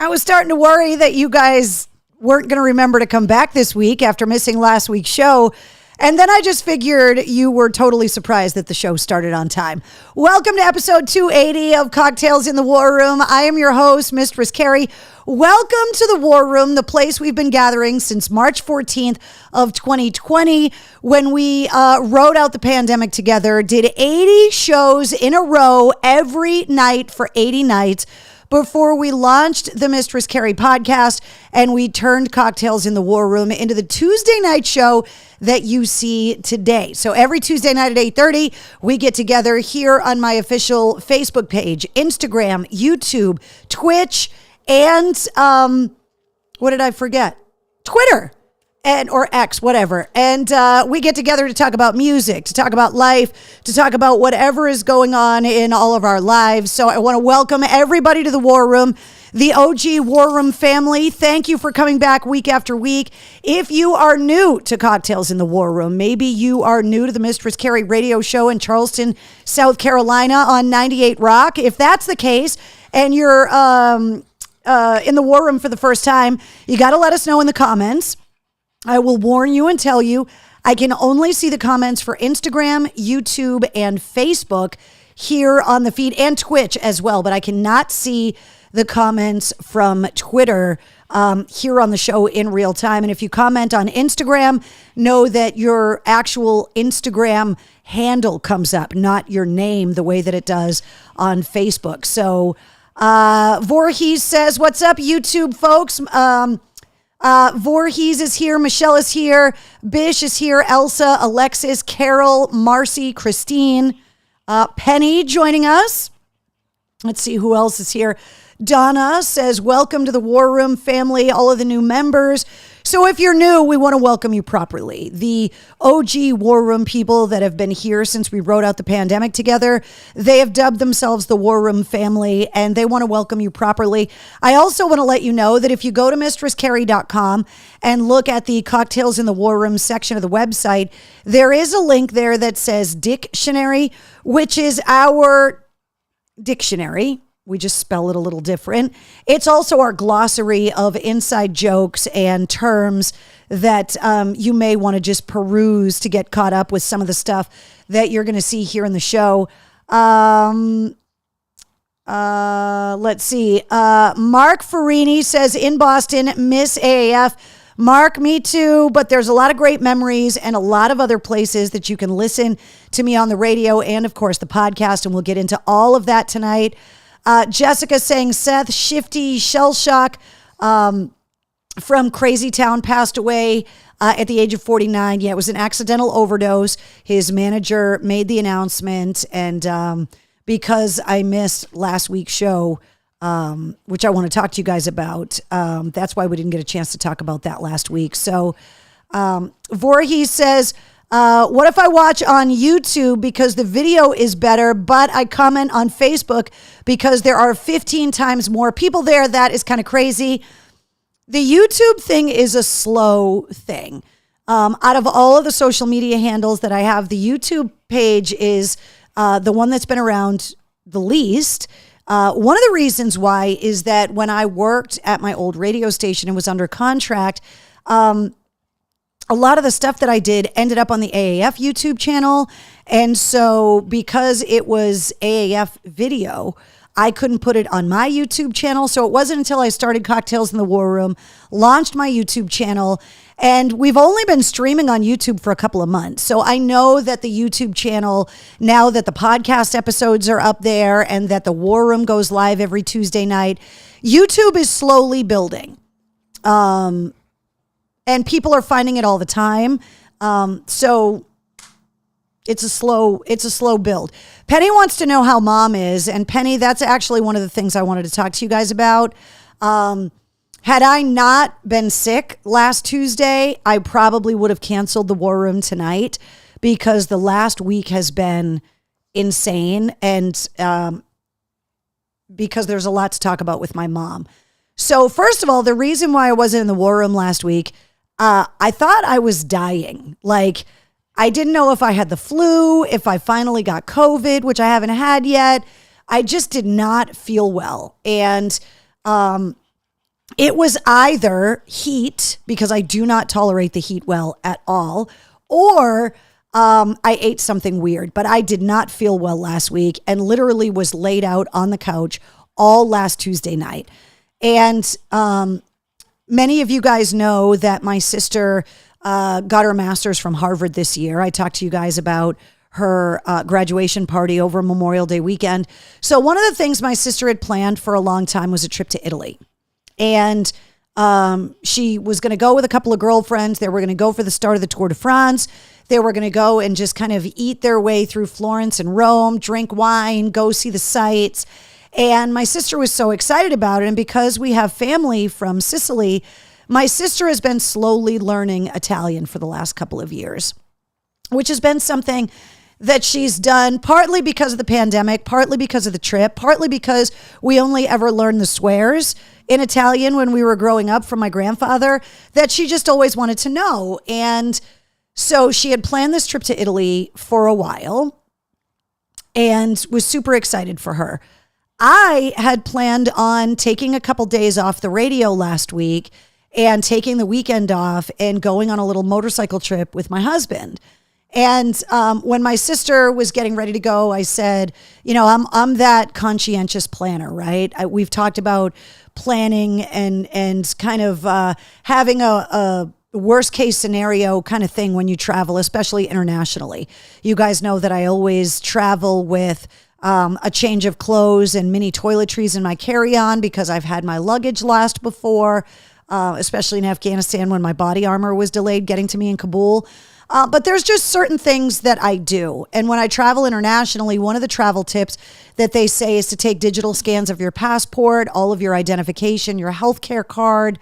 I was starting to worry that you guys weren't going to remember to come back this week after missing last week's show. And then I just figured you were totally surprised that the show started on time. Welcome to episode 280 of Cocktails in the War Room. I am your host, Mistress Carrie. Welcome to the War Room, the place we've been gathering since March 14th of 2020 when we rode out the pandemic together, did 80 shows in a row every night for 80 nights before we launched the Mistress Carrie podcast and we turned Cocktails in the War Room into the Tuesday night show that you see today. So every Tuesday night at 8:30, we get together here on my official Facebook page, Instagram, YouTube, Twitch, and what did I forget? Twitter. Or X, whatever. And we get together to talk about music, to talk about life, to talk about whatever is going on in all of our lives. So I want to welcome everybody to the War Room, the OG War Room family. Thank you for coming back week after week. If you are new to Cocktails in the War Room, maybe you are new to the Mistress Carrie radio show in Charleston, South Carolina on 98 Rock. If that's the case and you're in the War Room for the first time, you got to let us know in the comments. I will warn you and tell you, I can only see the comments for Instagram, YouTube, and Facebook here on the feed, and Twitch as well, but I cannot see the comments from Twitter here on the show in real time. And if you comment on Instagram, know that your actual Instagram handle comes up, not your name, the way that it does on Facebook. So Voorhees says, what's up, YouTube folks? Voorhees is here. Michelle is here. Bish is here. Elsa, Alexis, Carol, Marcy, Christine, Penny joining us. Let's see who else is here. Donna says, welcome to the War Room family, all of the new members. So if you're new, we want to welcome you properly. The OG War Room people that have been here since we rode out the pandemic together, they have dubbed themselves the War Room family, and they want to welcome you properly. I also want to let you know that if you go to mistresscarrie.com and look at the Cocktails in the War Room section of the website, there is a link there that says Dictionary, which is our dictionary. We just spell it a little different. It's also our glossary of inside jokes and terms that you may want to just peruse to get caught up with some of the stuff that you're going to see here in the show. Let's see. Mark Farini says, in Boston, miss AAF. Mark, me too, but there's a lot of great memories and a lot of other places that you can listen to me on the radio and, of course, the podcast, and we'll get into all of that tonight. Jessica saying Seth Shifty Shell Shock from Crazy Town passed away at the age of 49. Yeah, it was an accidental overdose. His manager made the announcement, and because I missed last week's show, which I want to talk to you guys about, that's why we didn't get a chance to talk about that last week. So Voorhees says, what if I watch on YouTube because the video is better, but I comment on Facebook because there are 15 times more people there? That is kind of crazy. The YouTube thing is a slow thing. Out of all of the social media handles that I have, the YouTube page is the one that's been around the least. One of the reasons why is that when I worked at my old radio station and was under contract, a lot of the stuff that I did ended up on the AAF YouTube channel. And so because it was AAF video, I couldn't put it on my YouTube channel. So it wasn't until I started Cocktails in the War Room, launched my YouTube channel, and we've only been streaming on YouTube for a couple of months. So I know that the YouTube channel, now that the podcast episodes are up there and that the War Room goes live every Tuesday night, YouTube is slowly building. And people are finding it all the time. So it's a slow build. Penny wants to know how mom is. And Penny, that's actually one of the things I wanted to talk to you guys about. Had I not been sick last Tuesday, I probably would have canceled the War Room tonight because the last week has been insane. And because there's a lot to talk about with my mom. So first of all, the reason why I wasn't in the War Room last week, I thought I was dying. Like, I didn't know if I had the flu, if I finally got COVID, which I haven't had yet. I just did not feel well. And it was either heat, because I do not tolerate the heat well at all, or I ate something weird. But I did not feel well last week and literally was laid out on the couch all last Tuesday night. And many of you guys know that my sister got her master's from Harvard this year. I talked to you guys about her graduation party over Memorial Day weekend. So one of the things my sister had planned for a long time was a trip to Italy. And she was going to go with a couple of girlfriends. They were going to go for the start of the Tour de France. They were going to go and just kind of eat their way through Florence and Rome, drink wine, go see the sights. And my sister was so excited about it. And because we have family from Sicily, my sister has been slowly learning Italian for the last couple of years, which has been something that she's done partly because of the pandemic, partly because of the trip, partly because we only ever learned the swears in Italian when we were growing up from my grandfather, that she just always wanted to know. And so she had planned this trip to Italy for a while and was super excited for her. I had planned on taking a couple days off the radio last week and taking the weekend off and going on a little motorcycle trip with my husband. And when my sister was getting ready to go, I said, you know, I'm that conscientious planner, right? We've talked about planning and kind of having a worst case scenario kind of thing when you travel, especially internationally. You guys know that I always travel with a change of clothes and mini toiletries in my carry-on because I've had my luggage lost before, especially in Afghanistan when my body armor was delayed getting to me in Kabul. But there's just certain things that I do. And when I travel internationally, one of the travel tips that they say is to take digital scans of your passport, all of your identification, your healthcare card,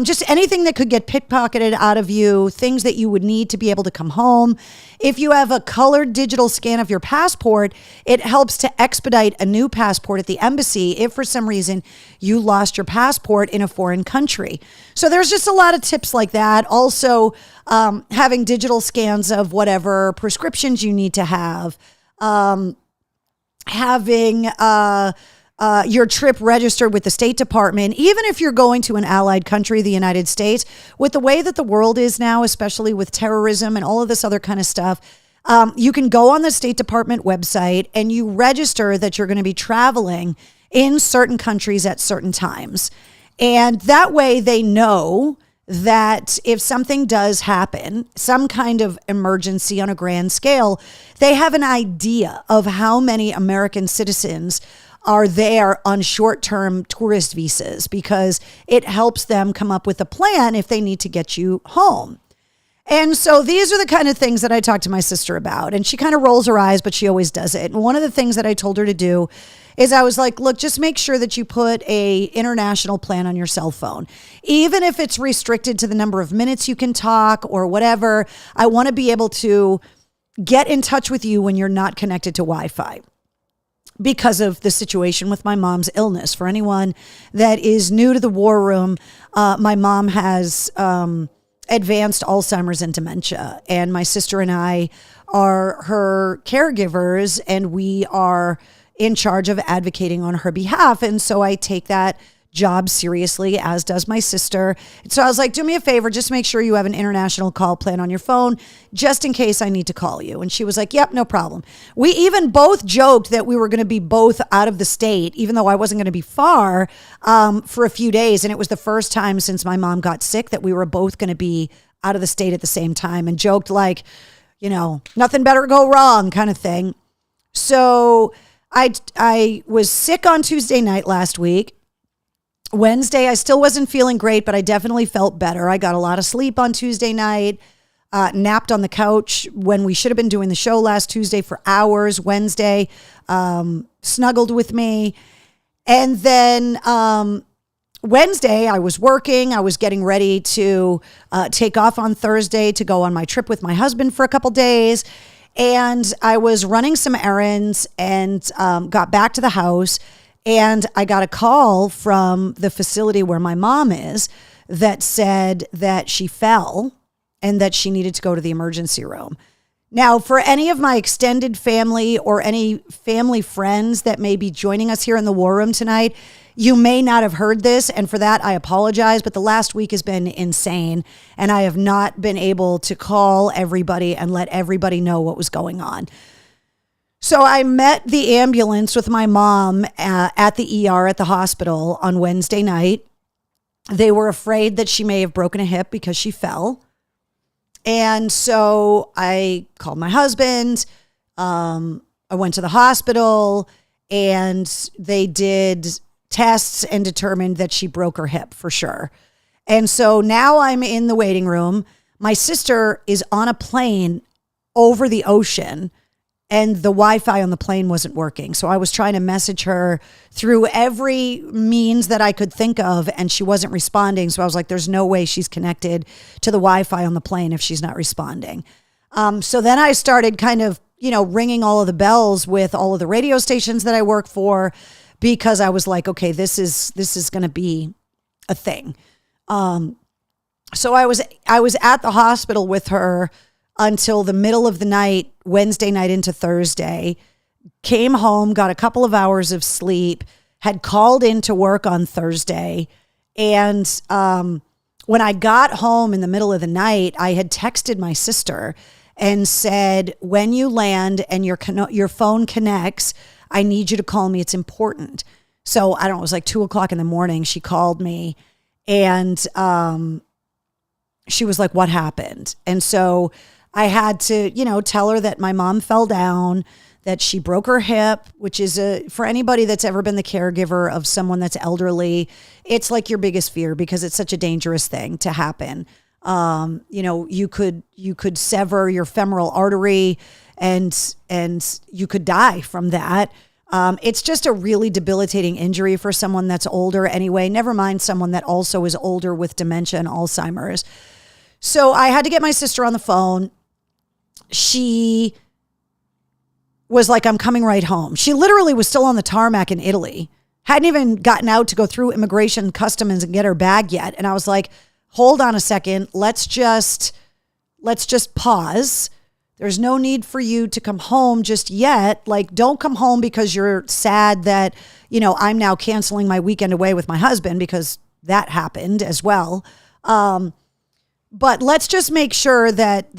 just anything that could get pickpocketed out of you, things that you would need to be able to come home. If you have a colored digital scan of your passport, it helps to expedite a new passport at the embassy if for some reason you lost your passport in a foreign country. So there's just a lot of tips like that. Also, having digital scans of whatever prescriptions you need to have, having your trip registered with the State Department, even if you're going to an allied country, the United States, with the way that the world is now, especially with terrorism and all of this other kind of stuff, you can go on the State Department website and you register that you're going to be traveling in certain countries at certain times. And that way they know that if something does happen, some kind of emergency on a grand scale, they have an idea of how many American citizens are there on short-term tourist visas, because it helps them come up with a plan if they need to get you home. And so these are the kind of things that I talk to my sister about. And she kind of rolls her eyes, but she always does it. And one of the things that I told her to do is I was like, look, just make sure that you put a international plan on your cell phone. Even if it's restricted to the number of minutes you can talk or whatever, I want to be able to get in touch with you when you're not connected to Wi-Fi, because of the situation with my mom's illness. For anyone that is new to the war room, my mom has advanced Alzheimer's and dementia, and my sister and I are her caregivers, and we are in charge of advocating on her behalf. And so I take that job seriously, as does my sister. So I was like, do me a favor, just make sure you have an international call plan on your phone, just in case I need to call you. And she was like, yep, no problem. We even both joked that we were going to be both out of the state, even though I wasn't going to be far, for a few days. And it was the first time since my mom got sick that we were both going to be out of the state at the same time, and joked like, you know, nothing better go wrong kind of thing. So I was sick on Tuesday night last week. Wednesday, I still wasn't feeling great, but I definitely felt better. I got a lot of sleep on Tuesday night, napped on the couch when we should have been doing the show last Tuesday for hours. Wednesday, snuggled with me. And then Wednesday, I was working. I was getting ready to take off on Thursday to go on my trip with my husband for a couple days. And I was running some errands and got back to the house. And I got a call from the facility where my mom is that said that she fell and that she needed to go to the emergency room. Now, for any of my extended family or any family friends that may be joining us here in the War Room tonight, you may not have heard this, and for that, I apologize, but the last week has been insane, and I have not been able to call everybody and let everybody know what was going on. So I met the ambulance with my mom at the ER at the hospital on Wednesday night. They were afraid that she may have broken a hip because she fell. And so I called my husband. I went to the hospital, and they did tests and determined that she broke her hip for sure. And so now I'm in the waiting room. My sister is on a plane over the ocean, and the Wi-Fi on the plane wasn't working. So I was trying to message her through every means that I could think of, and she wasn't responding. So I was like, there's no way she's connected to the Wi-Fi on the plane if she's not responding. So then I started kind of, ringing all of the bells with all of the radio stations that I work for, because I was like, okay, this is going to be a thing. So I was at the hospital with her until the middle of the night, Wednesday night into Thursday, came home, got a couple of hours of sleep, had called into work on Thursday. And when I got home in the middle of the night, I had texted my sister and said, when you land and your phone connects, I need you to call me. It's important. So I don't know, it was like 2:00 in the morning. She called me, and she was like, what happened? And so I had to, tell her that my mom fell down, that she broke her hip, which is for anybody that's ever been the caregiver of someone that's elderly, it's like your biggest fear because it's such a dangerous thing to happen. You could sever your femoral artery and you could die from that. It's just a really debilitating injury for someone that's older anyway, never mind someone that also is older with dementia and Alzheimer's. So I had to get my sister on the phone. She was like, I'm coming right home. She literally was still on the tarmac in Italy, hadn't even gotten out to go through immigration customs and get her bag yet. And I was like, hold on a second. Let's just pause. There's no need for you to come home just yet. Like, don't come home because you're sad that, I'm now canceling my weekend away with my husband, because that happened as well. But let's just make sure that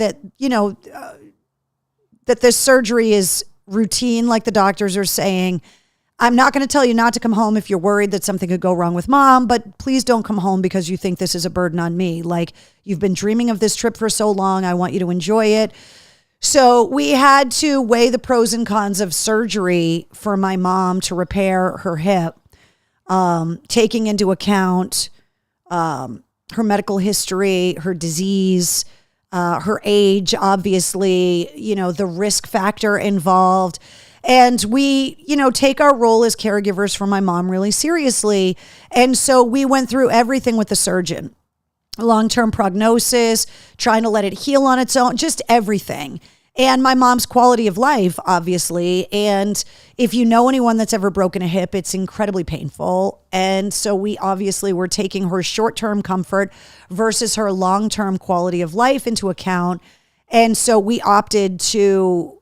this surgery is routine, like the doctors are saying. I'm not going to tell you not to come home if you're worried that something could go wrong with mom, but please don't come home because you think this is a burden on me. Like, you've been dreaming of this trip for so long. I want you to enjoy it. So we had to weigh the pros and cons of surgery for my mom to repair her hip, taking into account her medical history, her disease, her age, obviously, the risk factor involved. And we, take our role as caregivers for my mom really seriously. And so we went through everything with the surgeon. Long-term prognosis, trying to let it heal on its own, just everything. And my mom's quality of life, obviously. And if you know anyone that's ever broken a hip, it's incredibly painful. And so we obviously were taking her short-term comfort versus her long-term quality of life into account. And so we opted to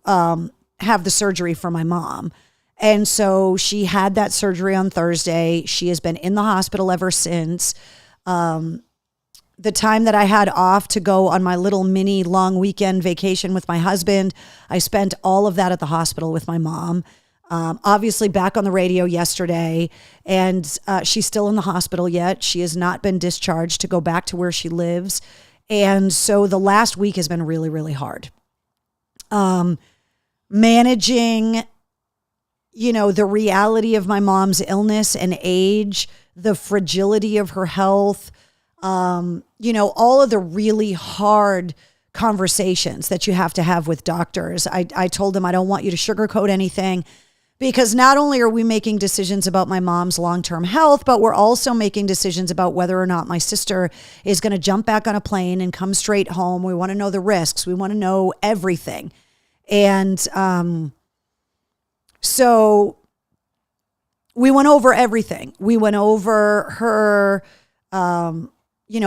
have the surgery for my mom. And so she had that surgery on Thursday. She has been in the hospital ever since. The time that I had off to go on my little mini long weekend vacation with my husband, I spent all of that at the hospital with my mom. Obviously back on the radio yesterday, and she's still in the hospital yet. She has not been discharged to go back to where she lives. And so the last week has been really, really hard. Managing, the reality of my mom's illness and age, the fragility of her health, all of the really hard conversations that you have to have with doctors. I told them I don't want you to sugarcoat anything, because not only are we making decisions about my mom's long-term health, but we're also making decisions about whether or not my sister is going to jump back on a plane and come straight home. We want to know the risks. We want to know everything. And so we went over everything. We went over her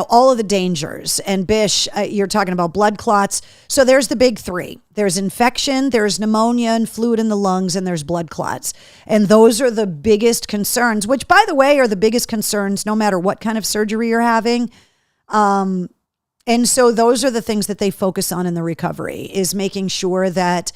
all of the dangers. And Bish, you're talking about blood clots. So there's the big three. There's infection, there's pneumonia and fluid in the lungs, and there's blood clots. And those are the biggest concerns, which, by the way, are the biggest concerns no matter what kind of surgery you're having. And so those are the things that they focus on in the recovery, is making sure that,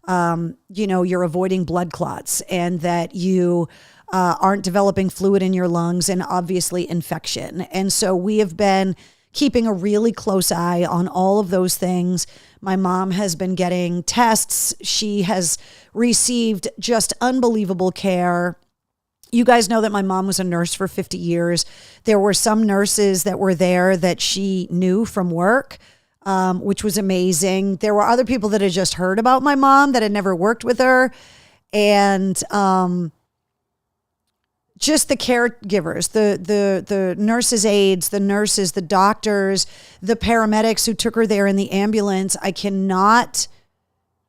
you're avoiding blood clots and that you aren't developing fluid in your lungs, and obviously infection. And so we have been keeping a really close eye on all of those things. My mom has been getting tests. She has received just unbelievable care. You guys know that my mom was a nurse for 50 years. There were some nurses that were there that she knew from work, which was amazing. There were other people that had just heard about my mom that had never worked with her. And just the caregivers, the nurses' aides, the nurses, the doctors, the paramedics who took her there in the ambulance. I cannot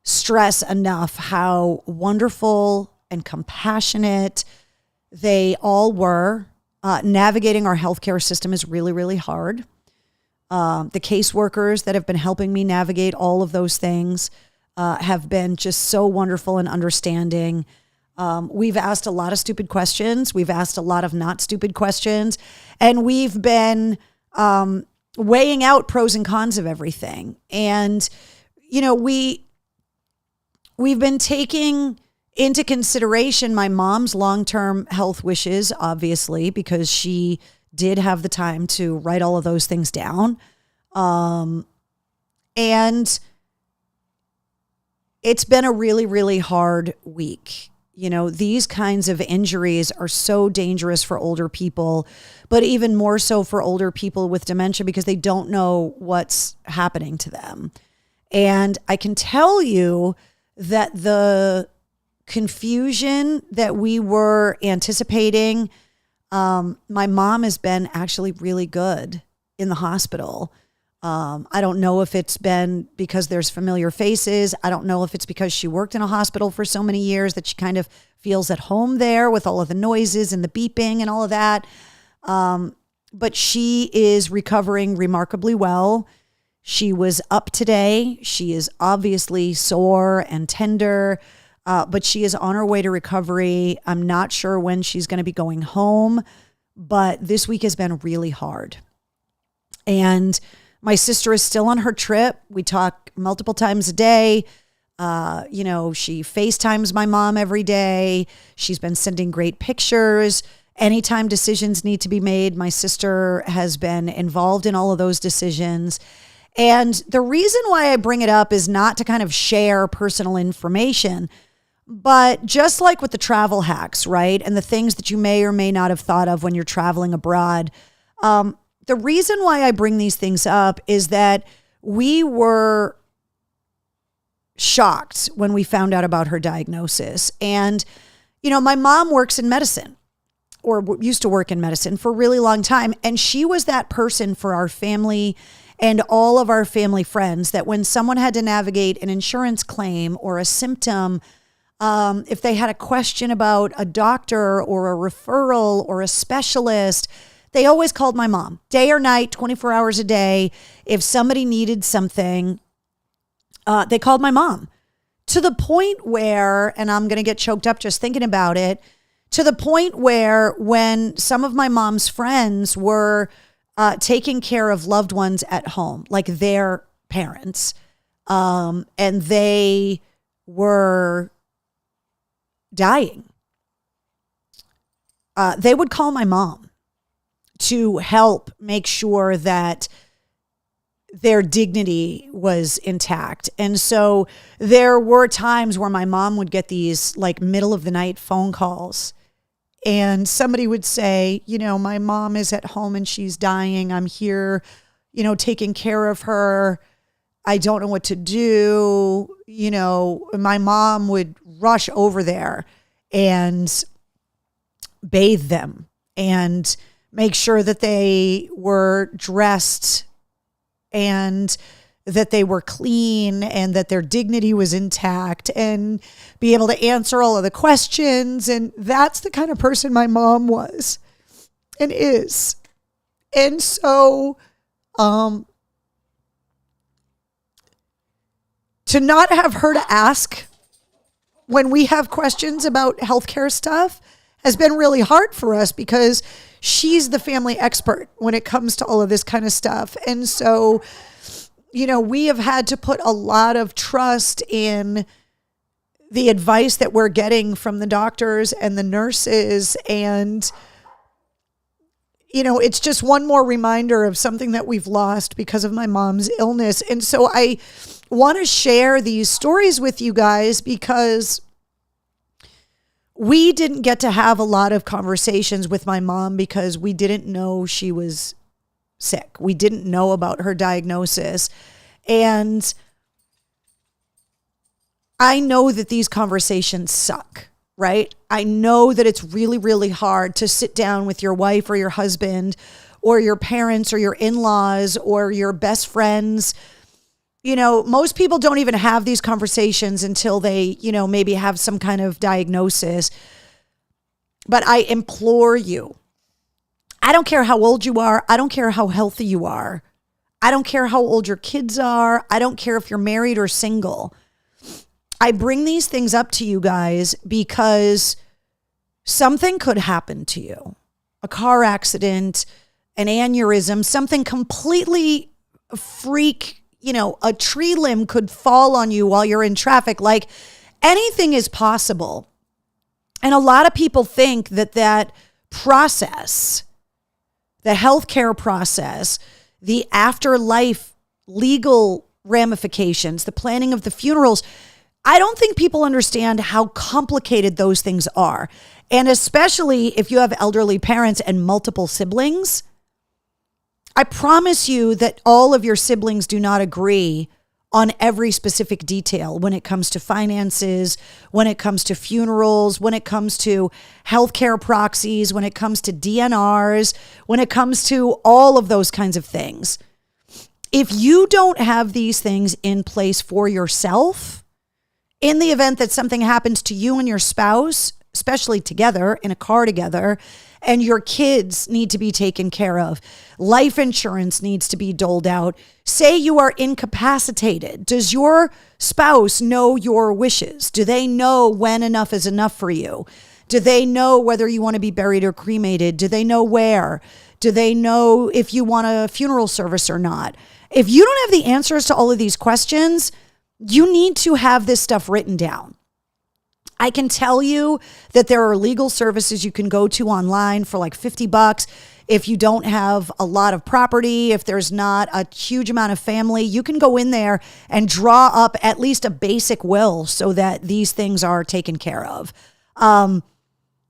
stress enough how wonderful and compassionate they all were. Navigating our healthcare system is really, really hard. The caseworkers that have been helping me navigate all of those things have been just so wonderful and understanding. We've asked a lot of stupid questions. We've asked a lot of not stupid questions. And we've been weighing out pros and cons of everything. And, we've been taking into consideration my mom's long-term health wishes, obviously, because she did have the time to write all of those things down. And it's been a really, really hard week. These kinds of injuries are so dangerous for older people, but even more so for older people with dementia, because they don't know what's happening to them. And I can tell you that the confusion that we were anticipating, my mom has been actually really good in the hospital. I don't know if it's been because there's familiar faces. I don't know if it's because she worked in a hospital for so many years that she kind of feels at home there with all of the noises and the beeping and all of that. But she is recovering remarkably well. She was up today. She is obviously sore and tender, but she is on her way to recovery. I'm not sure when she's going to be going home, but this week has been really hard. And my sister is still on her trip. We talk multiple times a day. She FaceTimes my mom every day. She's been sending great pictures. Anytime decisions need to be made, my sister has been involved in all of those decisions. And the reason why I bring it up is not to kind of share personal information, but just like with the travel hacks, right? And the things that you may or may not have thought of when you're traveling abroad. The reason why I bring these things up is that we were shocked when we found out about her diagnosis. And, my mom works in medicine, or used to work in medicine for a really long time. And she was that person for our family and all of our family friends that when someone had to navigate an insurance claim or a symptom, if they had a question about a doctor or a referral or a specialist, they always called my mom, day or night, 24 hours a day. If somebody needed something, they called my mom, to the point where, and I'm going to get choked up just thinking about it, to the point where when some of my mom's friends were taking care of loved ones at home, like their parents, and they were dying, they would call my mom to help make sure that their dignity was intact. And so there were times where my mom would get these like middle of the night phone calls, and somebody would say, my mom is at home and she's dying. I'm here, taking care of her. I don't know what to do. My mom would rush over there and bathe them and make sure that they were dressed and that they were clean and that their dignity was intact, and be able to answer all of the questions. And that's the kind of person my mom was and is. And so, to not have her to ask when we have questions about healthcare stuff has been really hard for us because she's the family expert when it comes to all of this kind of stuff. And so, we have had to put a lot of trust in the advice that we're getting from the doctors and the nurses. And, it's just one more reminder of something that we've lost because of my mom's illness. And so I want to share these stories with you guys because we didn't get to have a lot of conversations with my mom because we didn't know she was sick. We didn't know about her diagnosis. And I know that these conversations suck, right? I know that it's really, really hard to sit down with your wife or your husband or your parents or your in-laws or your best friends. Most people don't even have these conversations until they, maybe have some kind of diagnosis. But I implore you, I don't care how old you are. I don't care how healthy you are. I don't care how old your kids are. I don't care if you're married or single. I bring these things up to you guys because something could happen to you. A car accident, an aneurysm, something completely freak, a tree limb could fall on you while you're in traffic. Like anything is possible. And a lot of people think that process, the healthcare process, the afterlife legal ramifications, the planning of the funerals, I don't think people understand how complicated those things are. And especially if you have elderly parents and multiple siblings, I promise you that all of your siblings do not agree on every specific detail when it comes to finances, when it comes to funerals, when it comes to healthcare proxies, when it comes to DNRs, when it comes to all of those kinds of things. If you don't have these things in place for yourself, in the event that something happens to you and your spouse, especially together in a car together, and your kids need to be taken care of, life insurance needs to be doled out. Say you are incapacitated. Does your spouse know your wishes? Do they know when enough is enough for you? Do they know whether you want to be buried or cremated? Do they know where? Do they know if you want a funeral service or not? If you don't have the answers to all of these questions, you need to have this stuff written down. I can tell you that there are legal services you can go to online for like $50. If you don't have a lot of property, if there's not a huge amount of family, you can go in there and draw up at least a basic will so that these things are taken care of.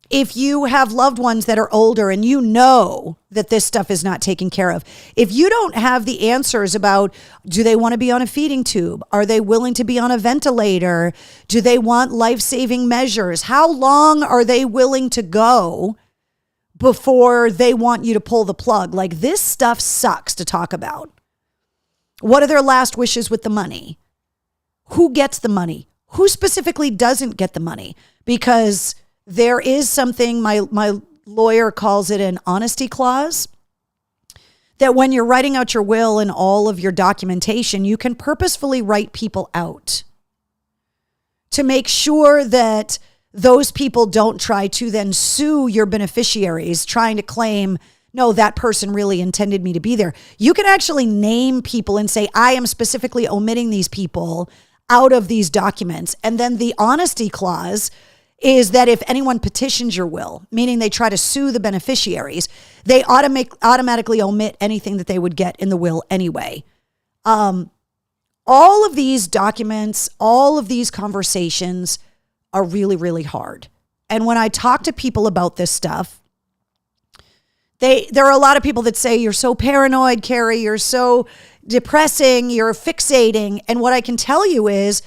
If you have loved ones that are older and you know that this stuff is not taken care of, if you don't have the answers about, do they want to be on a feeding tube? Are they willing to be on a ventilator? Do they want life-saving measures? How long are they willing to go before they want you to pull the plug? Like, this stuff sucks to talk about. What are their last wishes with the money? Who gets the money? Who specifically doesn't get the money? Because there is something, my lawyer calls it an honesty clause, that when you're writing out your will and all of your documentation, you can purposefully write people out to make sure that those people don't try to then sue your beneficiaries, trying to claim, no, that person really intended me to be there. You can actually name people and say, I am specifically omitting these people out of these documents. And then the honesty clause is that if anyone petitions your will, meaning they try to sue the beneficiaries, they automatically omit anything that they would get in the will anyway. All of these documents, all of these conversations are really, really hard. And when I talk to people about this stuff, there are a lot of people that say, you're so paranoid, Carrie, you're so depressing, you're fixating. And what I can tell you is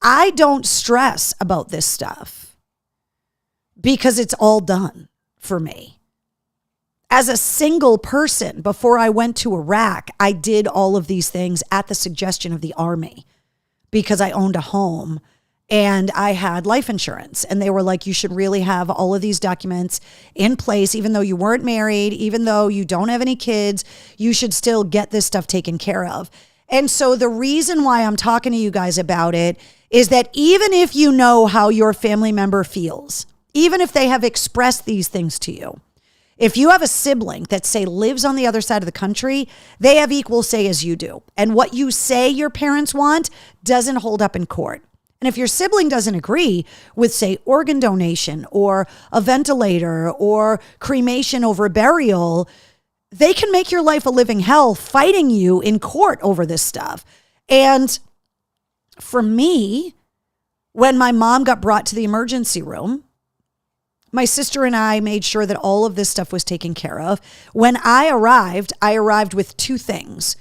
I don't stress about this stuff, because it's all done for me. As a single person, before I went to Iraq, I did all of these things at the suggestion of the Army because I owned a home And I had life insurance, and they were like, you should really have all of these documents in place, even though you weren't married, even though you don't have any kids, you should still get this stuff taken care of. And so the reason why I'm talking to you guys about it is that even if you know how your family member feels, even if they have expressed these things to you, if you have a sibling that, say, lives on the other side of the country, they have equal say as you do. And what you say your parents want doesn't hold up in court. And if your sibling doesn't agree with, say, organ donation or a ventilator or cremation over burial, they can make your life a living hell fighting you in court over this stuff. And for me, when my mom got brought to the emergency room, my sister and I made sure that all of this stuff was taken care of. When I arrived with two things: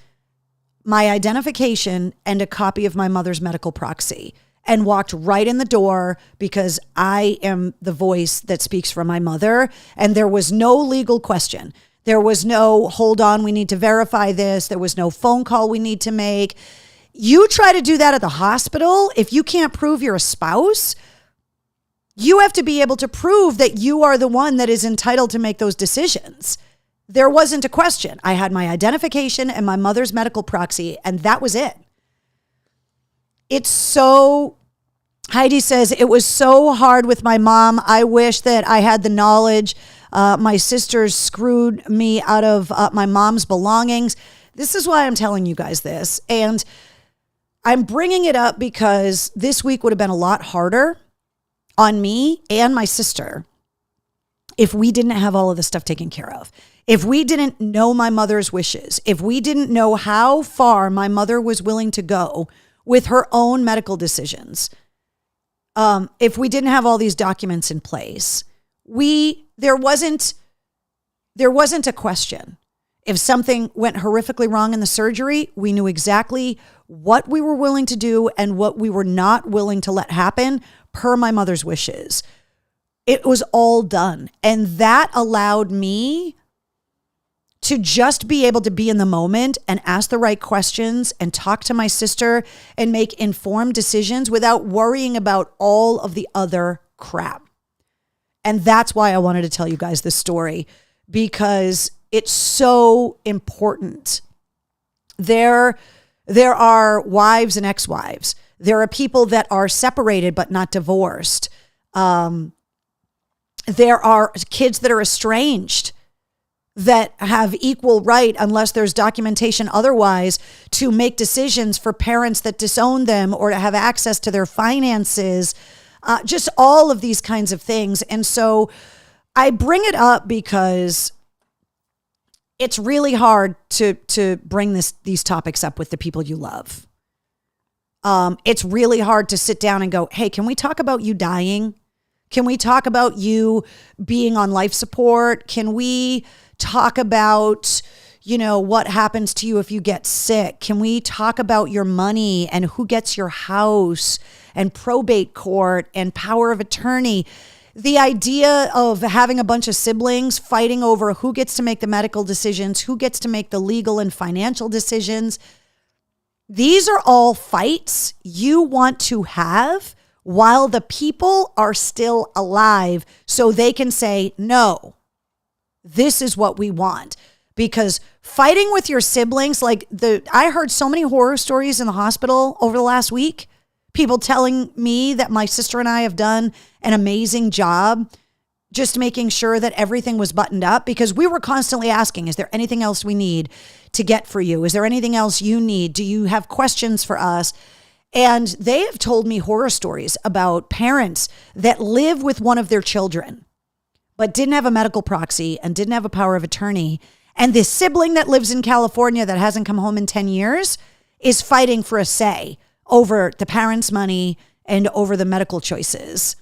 my identification and a copy of my mother's medical proxy, and walked right in the door because I am the voice that speaks for my mother. And there was no legal question. There was no, hold on, we need to verify this. There was no phone call we need to make. You try to do that at the hospital, if you can't prove you're a spouse, you have to be able to prove that you are the one that is entitled to make those decisions. There wasn't a question. I had my identification and my mother's medical proxy, and that was it. It's so, Heidi says, it was so hard with my mom. I wish that I had the knowledge. My sisters screwed me out of my mom's belongings. This is why I'm telling you guys this. And I'm bringing it up because this week would have been a lot harder on me and my sister if we didn't have all of this stuff taken care of. If we didn't know my mother's wishes, if we didn't know how far my mother was willing to go with her own medical decisions, if we didn't have all these documents in place, there wasn't a question. If something went horrifically wrong in the surgery, we knew exactly what we were willing to do and what we were not willing to let happen per my mother's wishes. It was all done. And that allowed me to just be able to be in the moment and ask the right questions and talk to my sister and make informed decisions without worrying about all of the other crap. And that's why I wanted to tell you guys this story, because it's so important. There are wives and ex-wives. There are people that are separated but not divorced. There are kids that are estranged that have equal right, unless there's documentation otherwise, to make decisions for parents that disown them or to have access to their finances. Just all of these kinds of things. And so I bring it up because it's really hard to bring these topics up with the people you love. It's really hard to sit down and go, hey, can we talk about you dying? Can we talk about you being on life support? Can we talk about, what happens to you if you get sick? Can we talk about your money and who gets your house and probate court and power of attorney? The idea of having a bunch of siblings fighting over who gets to make the medical decisions, who gets to make the legal and financial decisions. These are all fights you want to have while the people are still alive, so they can say, no, this is what we want. Because fighting with your siblings, I heard so many horror stories in the hospital over the last week. People telling me that my sister and I have done an amazing job just making sure that everything was buttoned up, because we were constantly asking, is there anything else we need to get for you? Is there anything else you need? Do you have questions for us? And they have told me horror stories about parents that live with one of their children, but didn't have a medical proxy and didn't have a power of attorney. And this sibling that lives in California that hasn't come home in 10 years is fighting for a say over the parents' money and over the medical choices.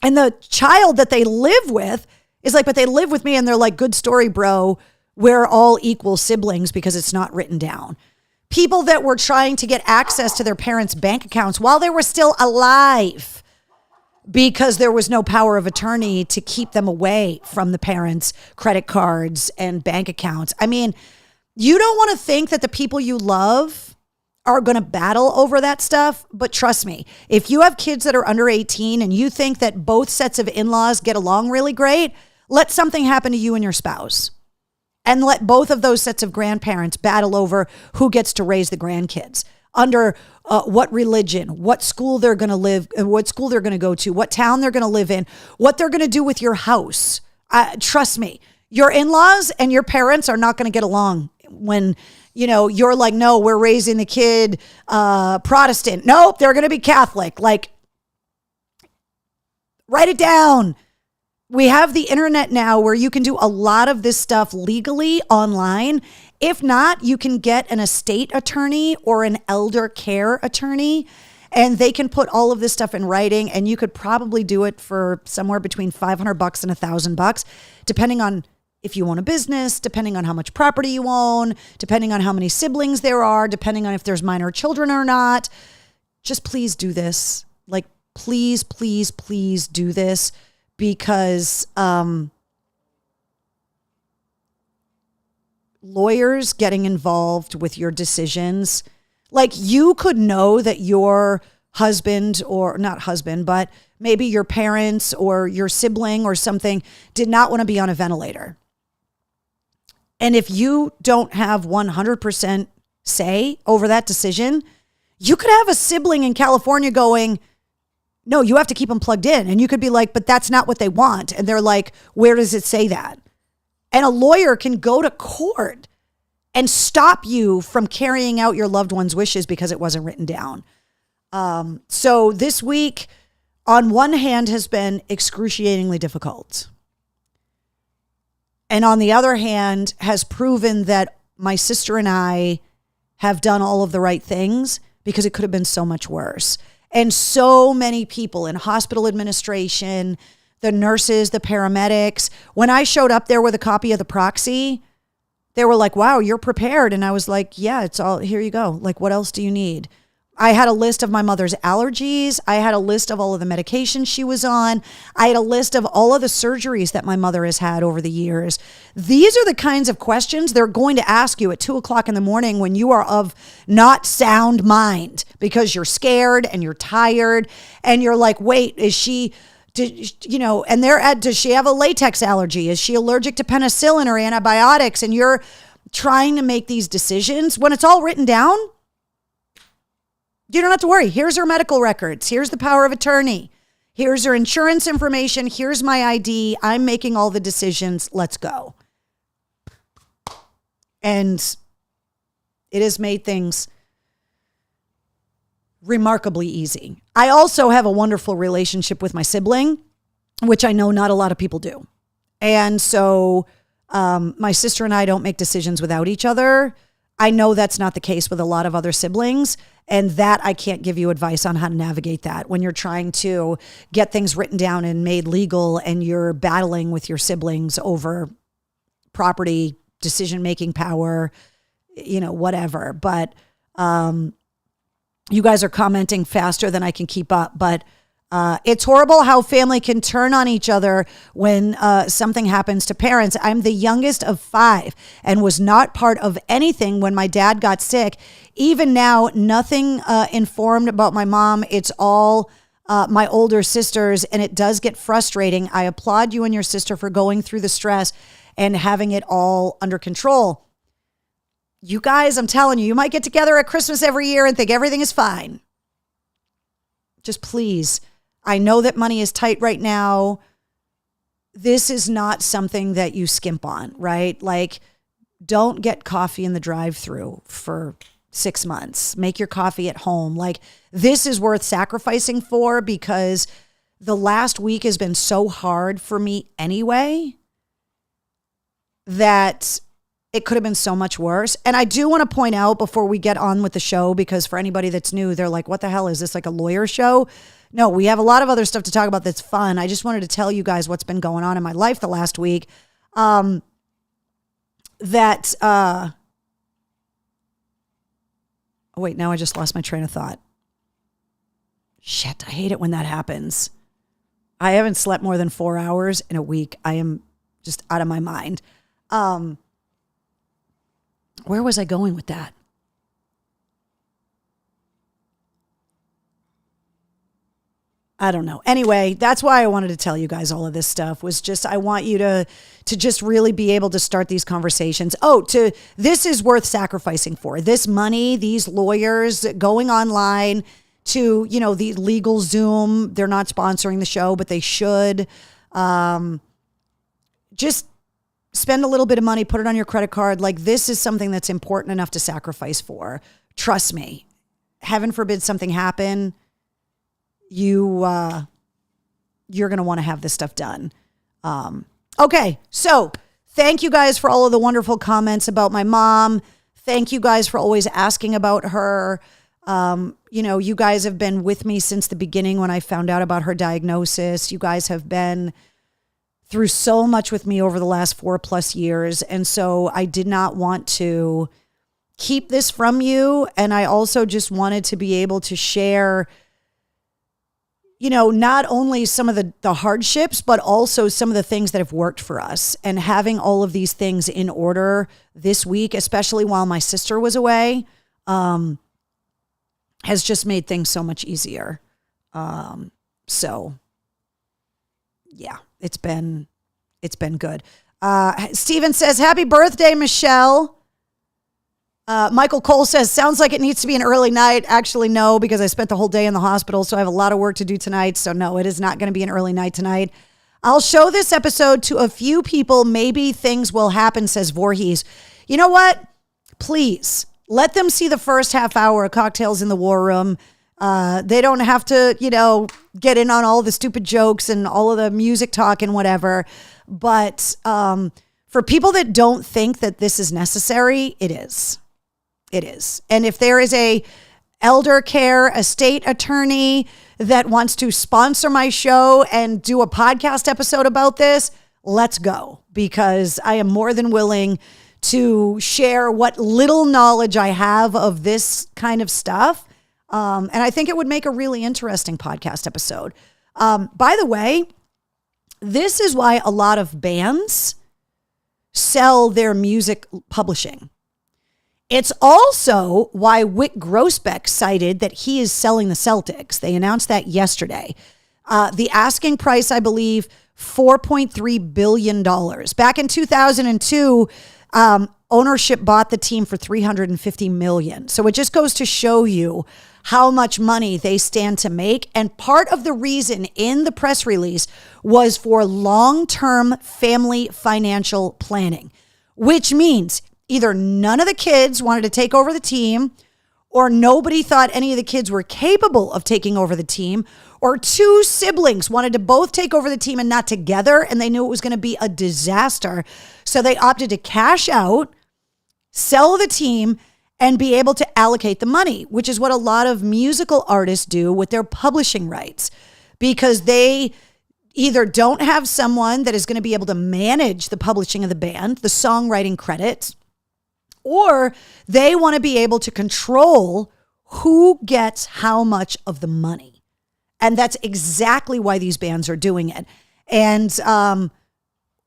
And the child that they live with is like, but they live with me, and they're like, good story, bro. We're all equal siblings because it's not written down. People that were trying to get access to their parents' bank accounts while they were still alive because there was no power of attorney to keep them away from the parents' credit cards and bank accounts. I mean, you don't want to think that the people you love are going to battle over that stuff. But trust me, if you have kids that are under 18 and you think that both sets of in-laws get along really great, let something happen to you and your spouse. And let both of those sets of grandparents battle over who gets to raise the grandkids, under what religion, what school they're going to live, what school they're going to go to, what town they're going to live in, what they're going to do with your house. Trust me, your in-laws and your parents are not going to get along when, you're like, no, we're raising the kid Protestant. Nope, they're going to be Catholic. Like, write it down. We have the internet now where you can do a lot of this stuff legally online. If not, you can get an estate attorney or an elder care attorney, and they can put all of this stuff in writing, and you could probably do it for somewhere between $500 and $1,000, depending on if you own a business, depending on how much property you own, depending on how many siblings there are, depending on if there's minor children or not. Just please do this. Like, please, please, please do this. Because lawyers getting involved with your decisions, like you could know that your husband, or not husband, but maybe your parents or your sibling or something did not want to be on a ventilator. And if you don't have 100% say over that decision, you could have a sibling in California going, no, you have to keep them plugged in. And you could be like, but that's not what they want. And they're like, where does it say that? And a lawyer can go to court and stop you from carrying out your loved one's wishes because it wasn't written down. So this week, on one hand, has been excruciatingly difficult. And on the other hand, has proven that my sister and I have done all of the right things, because it could have been so much worse. And so many people in hospital administration, the nurses, the paramedics, when I showed up there with a copy of the proxy, they were like, wow, you're prepared. And I was like, yeah, it's all, here you go. Like, what else do you need? I had a list of my mother's allergies. I had a list of all of the medications she was on. I had a list of all of the surgeries that my mother has had over the years. These are the kinds of questions they're going to ask you at 2:00 in the morning when you are of not sound mind, because you're scared and you're tired and you're like, wait, is she, and they're at, does she have a latex allergy? Is she allergic to penicillin or antibiotics? And you're trying to make these decisions when it's all written down. You don't have to worry. Here's her medical records. Here's the power of attorney. Here's her insurance information. Here's my ID. I'm making all the decisions. Let's go. And it has made things remarkably easy. I also have a wonderful relationship with my sibling, which I know not a lot of people do. And so my sister and I don't make decisions without each other. I know that's not the case with a lot of other siblings, and that I can't give you advice on how to navigate that when you're trying to get things written down and made legal and you're battling with your siblings over property, decision-making power, whatever. But you guys are commenting faster than I can keep up, but it's horrible how family can turn on each other when something happens to parents. I'm the youngest of 5 and was not part of anything when my dad got sick. Even now, nothing informed about my mom. It's all my older sisters, and it does get frustrating. I applaud you and your sister for going through the stress and having it all under control. You guys, I'm telling you, you might get together at Christmas every year and think everything is fine. Just please. I know that money is tight right now. This is not something that you skimp on, right? Like, don't get coffee in the drive-thru for 6 months. Make your coffee at home. Like, this is worth sacrificing for, because the last week has been so hard for me anyway that it could have been so much worse. And I do want to point out before we get on with the show, because for anybody that's new, they're like, what the hell is this, like a lawyer show? No, we have a lot of other stuff to talk about that's fun. I just wanted to tell you guys what's been going on in my life the last week. Oh, wait, now I just lost my train of thought. Shit, I hate it when that happens. I haven't slept more than 4 hours in a week. I am just out of my mind. Where was I going with that? I don't know. Anyway, that's why I wanted to tell you guys all of this stuff, was just I want you to just really be able to start these conversations. This is worth sacrificing for. This money, these lawyers going online to, the legal Zoom. They're not sponsoring the show, but they should. Just spend a little bit of money, put it on your credit card. Like, this is something that's important enough to sacrifice for. Trust me. Heaven forbid something happen. You're going to want to have this stuff done. Okay. So thank you guys for all of the wonderful comments about my mom. Thank you guys for always asking about her. You guys have been with me since the beginning when I found out about her diagnosis. You guys have been through so much with me over the last 4+ years. And so I did not want to keep this from you. And I also just wanted to be able to share, not only some of the hardships, but also some of the things that have worked for us. And having all of these things in order this week, especially while my sister was away, has just made things so much easier. So yeah, it's been good. Steven says, happy birthday, Michelle. Michael Cole says, sounds like it needs to be an early night. Actually, no, because I spent the whole day in the hospital, so I have a lot of work to do tonight. So no, it is not going to be an early night tonight. I'll show this episode to a few people. Maybe things will happen, says Voorhees. You know what? Please, let them see the first half hour of Cocktails in the War Room. They don't have to, get in on all the stupid jokes and all of the music talk and whatever. But for people that don't think that this is necessary, it is. It is. And if there is a elder care estate attorney that wants to sponsor my show and do a podcast episode about this, let's go, because I am more than willing to share what little knowledge I have of this kind of stuff. And I think it would make a really interesting podcast episode. By the way, this is why a lot of bands sell their music publishing. It's also why Wyc Grousbeck cited that he is selling the Celtics. They announced that yesterday. The asking price, I believe, $4.3 billion. Back in 2002, ownership bought the team for $350 million. So it just goes to show you how much money they stand to make. And part of the reason in the press release was for long-term family financial planning, which means either none of the kids wanted to take over the team, or nobody thought any of the kids were capable of taking over the team, or two siblings wanted to both take over the team and not together, and they knew it was going to be a disaster. So they opted to cash out, sell the team, and be able to allocate the money, which is what a lot of musical artists do with their publishing rights, because they either don't have someone that is going to be able to manage the publishing of the band, the songwriting credits, or they want to be able to control who gets how much of the money. And that's exactly why these bands are doing it. And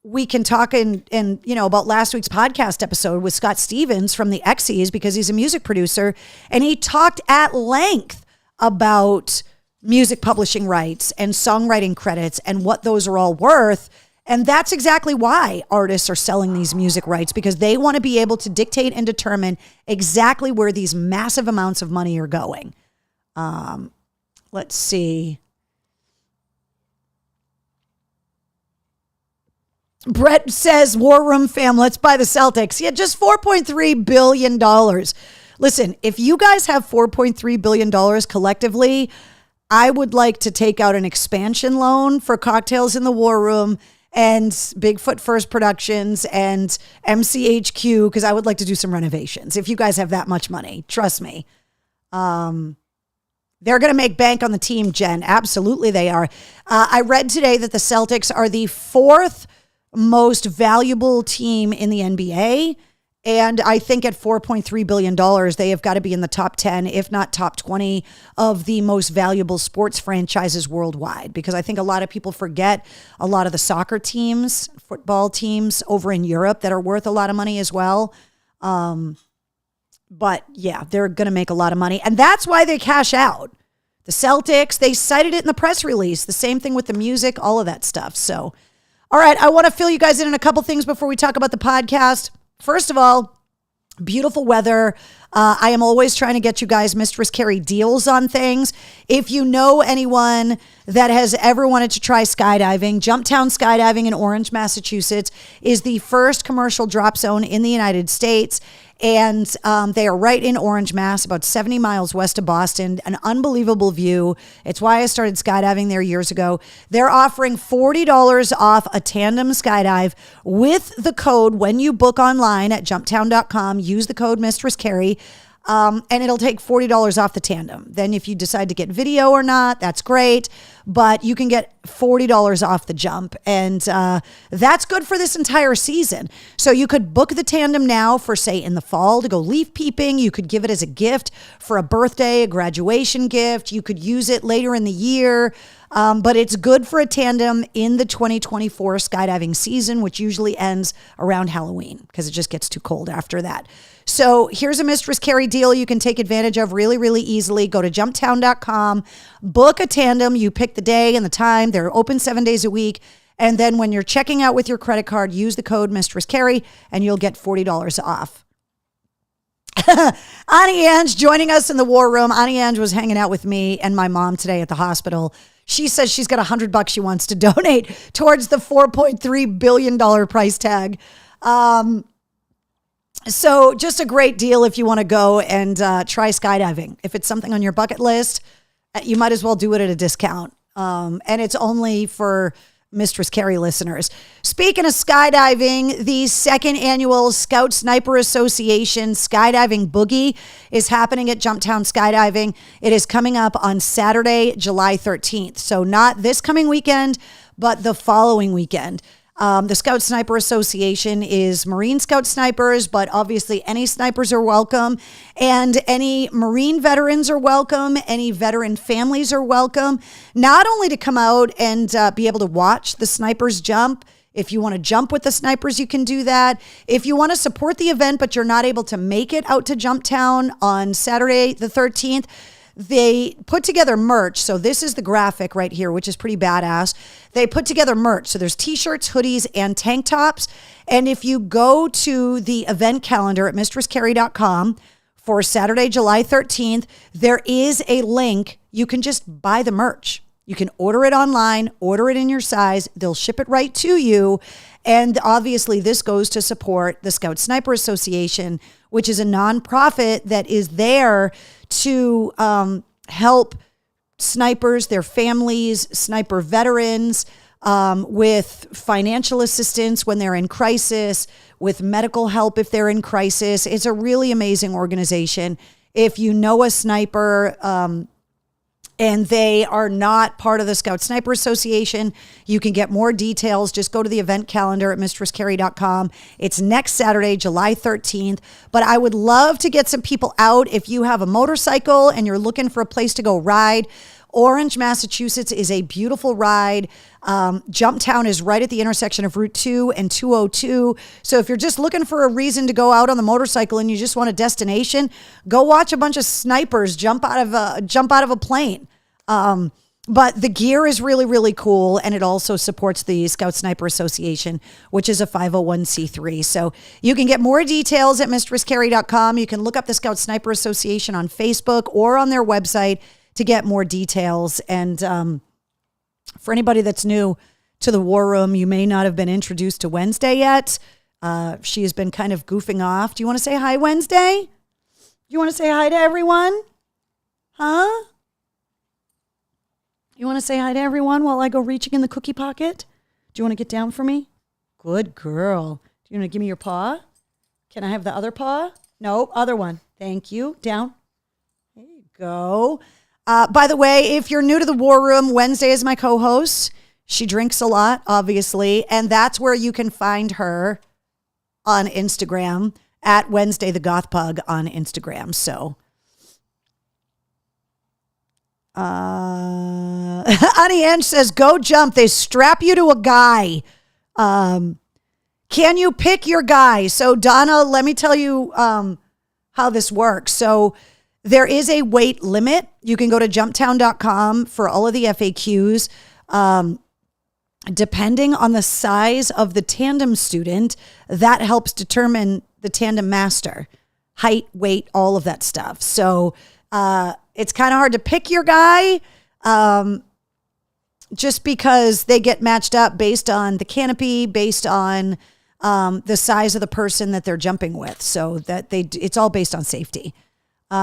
we can talk about last week's podcast episode with Scott Stevens from the Exies, because he's a music producer, and he talked at length about music publishing rights and songwriting credits and what those are all worth. And that's exactly why artists are selling these music rights, because they want to be able to dictate and determine exactly where these massive amounts of money are going. Let's see. Brett says, War Room fam, let's buy the Celtics. Yeah, just $4.3 billion. Listen, if you guys have $4.3 billion collectively, I would like to take out an expansion loan for Cocktails in the War Room and Bigfoot First Productions and MCHQ, because I would like to do some renovations. If you guys have that much money, trust me. They're going to make bank on the team, Jen. Absolutely they are. I read today that the Celtics are the fourth most valuable team in the NBA. And I think at $4.3 billion, they have got to be in the top 10, if not top 20 of the most valuable sports franchises worldwide. Because I think a lot of people forget a lot of the soccer teams, football teams over in Europe that are worth a lot of money as well. But yeah, they're going to make a lot of money. And that's why they cash out. the Celtics. They cited it in the press release. The same thing with the music, all of that stuff. So, all right, I want to fill you guys in on a couple things before we talk about the podcast. First of all, beautiful weather. I am always trying to get you guys Mistress Carrie deals on things. If you know anyone that has ever wanted to try skydiving, Jumptown Skydiving in Orange, Massachusetts is the first commercial drop zone in the United States. And they are right in Orange, Mass, about 70 miles west of Boston. An unbelievable view. It's why I started skydiving there years ago. They're offering $40 off a tandem skydive with the code when you book online at jumptown.com. Use the code Mistress Carrie. And it'll take $40 off the tandem. Then if you decide to get video or not, that's great. But you can get $40 off the jump. And that's good for this entire season. So you could book the tandem now for, say, in the fall to go leaf peeping. You could give it as a gift for a birthday, a graduation gift. You could use it later in the year. But it's good for a tandem in the 2024 skydiving season, which usually ends around Halloween because it just gets too cold after that. So here's a Mistress Carrie deal you can take advantage of really, really easily. Go to jumptown.com, book a tandem. You pick the day and the time. They're open 7 days a week. And then when you're checking out with your credit card, use the code Mistress Carrie and you'll get $40 off. Ani Ange joining us in the war room. Ani Ange was hanging out with me and my mom today at the hospital. She says she's got $100 she wants to donate towards the $4.3 billion price tag. So just a great deal if you want to go and try skydiving. If it's something on your bucket list, you might as well do it at a discount. And it's only for Mistress Carrie listeners. Speaking of skydiving, the second annual Scout Sniper Association Skydiving Boogie is happening at Jumptown Skydiving. It is coming up on Saturday, July 13th. So not this coming weekend, but the following weekend. The Scout Sniper Association is Marine Scout snipers, but obviously any snipers are welcome, and any Marine veterans are welcome. Any veteran families are welcome, not only to come out and be able to watch the snipers jump. If you want to jump with the snipers, you can do that. If you want to support the event, but you're not able to make it out to Jumptown on Saturday, the 13th, they put together merch. So this is the graphic right here, which is pretty badass. They put together merch. So there's t-shirts, hoodies, and tank tops. And if you go to the event calendar at mistresscarrie.com for Saturday, July 13th, there is a link. You can just buy the merch. You can order it online, order it in your size. They'll ship it right to you. And obviously this goes to support the Scout Sniper Association, which is a nonprofit that is there to help snipers, their families, sniper veterans, with financial assistance when they're in crisis, with medical help if they're in crisis. It's a really amazing organization. If you know a sniper, and they are not part of the Scout Sniper Association, you can get more details. Just go to the event calendar at mistresscarrie.com. It's next Saturday, July 13th. But I would love to get some people out. If you have a motorcycle and you're looking for a place to go ride, Orange, Massachusetts is a beautiful ride. Jumptown is right at the intersection of Route 2 and 202. So if you're just looking for a reason to go out on the motorcycle and you just want a destination, go watch a bunch of snipers jump out of a plane. But the gear is really, really cool. And it also supports the Scout Sniper Association, which is a 501c3. So you can get more details at mistresscarrie.com. You can look up the Scout Sniper Association on Facebook or on their website to get more details. And for anybody that's new to the War Room, you may not have been introduced to Wednesday yet. She has been kind of goofing off. Do you want to say hi, Wednesday? You want to say hi to everyone? Huh? You want to say hi to everyone while I go reaching in the cookie pocket? Do you want to get down for me? Good girl. Do you want to give me your paw? Can I have the other paw? No, other one. Thank you. Down. There you go. By the way, if you're new to the War Room, Wednesday is my co-host. She drinks a lot, obviously, and that's where you can find her on Instagram at Wednesday the Goth Pug on Instagram. So, Ani Ange says, go jump. They strap you to a guy. Can you pick your guy? So, Donna, let me tell you how this works. So, There is a weight limit. You can go to jumptown.com for all of the FAQs. Depending on the size of the tandem student, that helps determine the tandem master, height, weight, all of that stuff. So it's kind of hard to pick your guy just because they get matched up based on the canopy, based on the size of the person that they're jumping with. So that it's all based on safety.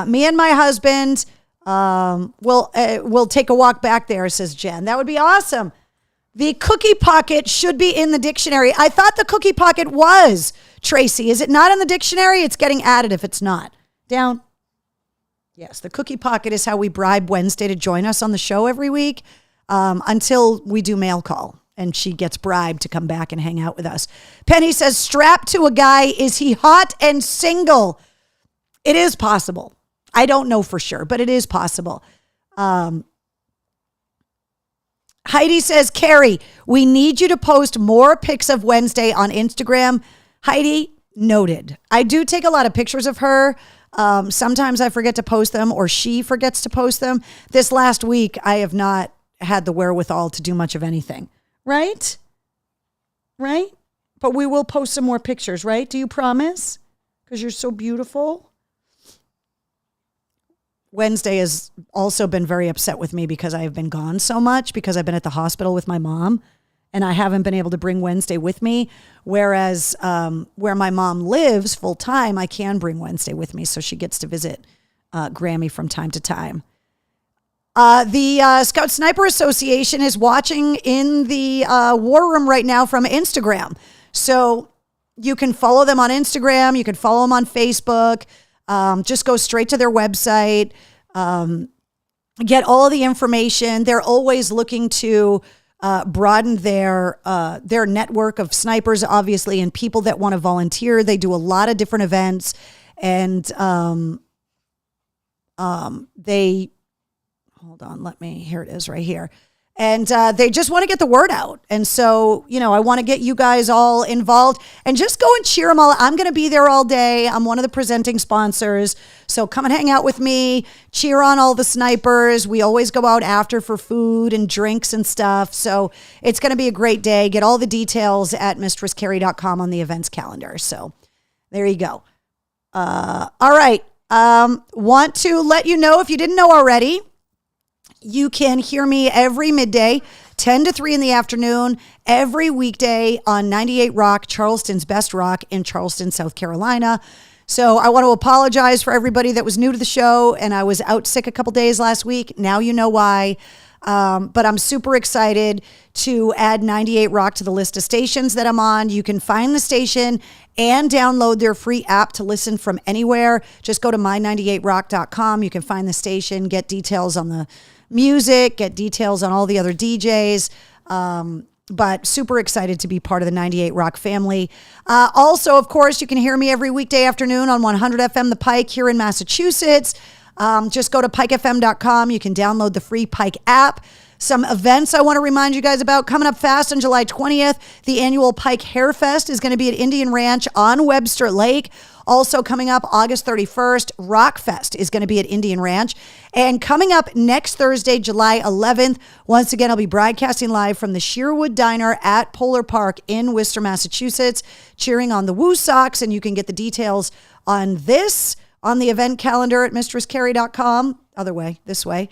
Me and my husband will take a walk back there, says Jen. That would be awesome. The cookie pocket should be in the dictionary. I thought the cookie pocket was, Tracy. Is it not in the dictionary? It's getting added if it's not. Down. Yes, the cookie pocket is how we bribe Wednesday to join us on the show every week until we do mail call. And she gets bribed to come back and hang out with us. Penny says, strapped to a guy. Is he hot and single? It is possible. I don't know for sure, but it is possible. Heidi says, Carrie, we need you to post more pics of Wednesday on Instagram. Heidi, noted. I do take a lot of pictures of her. Sometimes I forget to post them or she forgets to post them. This last week, I have not had the wherewithal to do much of anything. Right? Right? But we will post some more pictures, right? Do you promise? Because you're so beautiful. Wednesday has also been very upset with me because I have been gone so much because I've been at the hospital with my mom and I haven't been able to bring Wednesday with me. Whereas where my mom lives full time, I can bring Wednesday with me. So she gets to visit Grammy from time to time. The Scout Sniper Association is watching in the war room right now from Instagram. So you can follow them on Instagram. You can follow them on Facebook. Just go straight to their website, get all of the information. They're always looking to broaden their network of snipers, obviously, and people that want to volunteer. They do a lot of different events, and they, hold on, here it is right here. And they just want to get the word out. And so, I want to get you guys all involved and just go and cheer them all. I'm going to be there all day. I'm one of the presenting sponsors. So come and hang out with me, cheer on all the snipers. We always go out after for food and drinks and stuff. So it's going to be a great day. Get all the details at mistresscarrie.com on the events calendar. So there you go. All right. Want to let you know, if you didn't know already, you can hear me every midday, 10 to 3 in the afternoon, every weekday on 98 Rock, Charleston's best rock in Charleston, South Carolina. So I want to apologize for everybody that was new to the show and I was out sick a couple days last week. Now you know why. But I'm super excited to add 98 Rock to the list of stations that I'm on. You can find the station and download their free app to listen from anywhere. Just go to my98rock.com. You can find the station, get details on the music, get details on all the other DJs, but super excited to be part of the 98 Rock family. Also, of course, you can hear me every weekday afternoon on 100 FM The Pike here in Massachusetts. Just go to pikefm.com. You can download the free Pike app. Some events I want to remind you guys about coming up fast on July 20th. The annual Pike Hair Fest is going to be at Indian Ranch on Webster Lake. Also coming up August 31st, Rockfest is going to be at Indian Ranch. And coming up next Thursday, July 11th, once again, I'll be broadcasting live from the Sherwood Diner at Polar Park in Worcester, Massachusetts, cheering on the Woo Sox. And you can get the details on this on the event calendar at mistresscarrie.com. Other way, this way.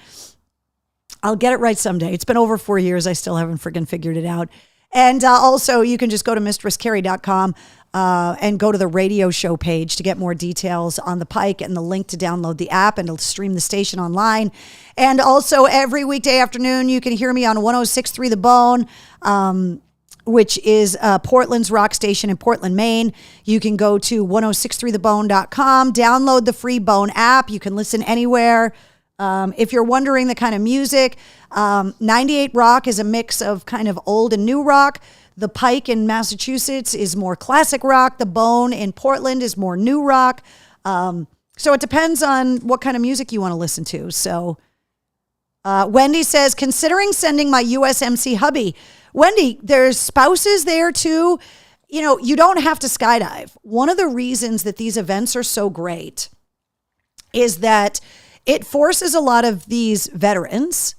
I'll get it right someday. It's been over 4 years. I still haven't friggin' figured it out. And also, you can just go to mistresscarrie.com and go to the radio show page to get more details on the Pike and the link to download the app and to stream the station online. And also, every weekday afternoon, you can hear me on 106.3 The Bone, which is Portland's rock station in Portland, Maine. You can go to 1063thebone.com, download the free Bone app. You can listen anywhere. If you're wondering the kind of music, 98 Rock is a mix of kind of old and new rock. The Pike in Massachusetts is more classic rock. The Bone in Portland is more new rock. So it depends on what kind of music you want to listen to. So Wendy says, considering sending my USMC hubby. Wendy, there's spouses there too. You don't have to skydive. One of the reasons that these events are so great is that it forces a lot of these veterans,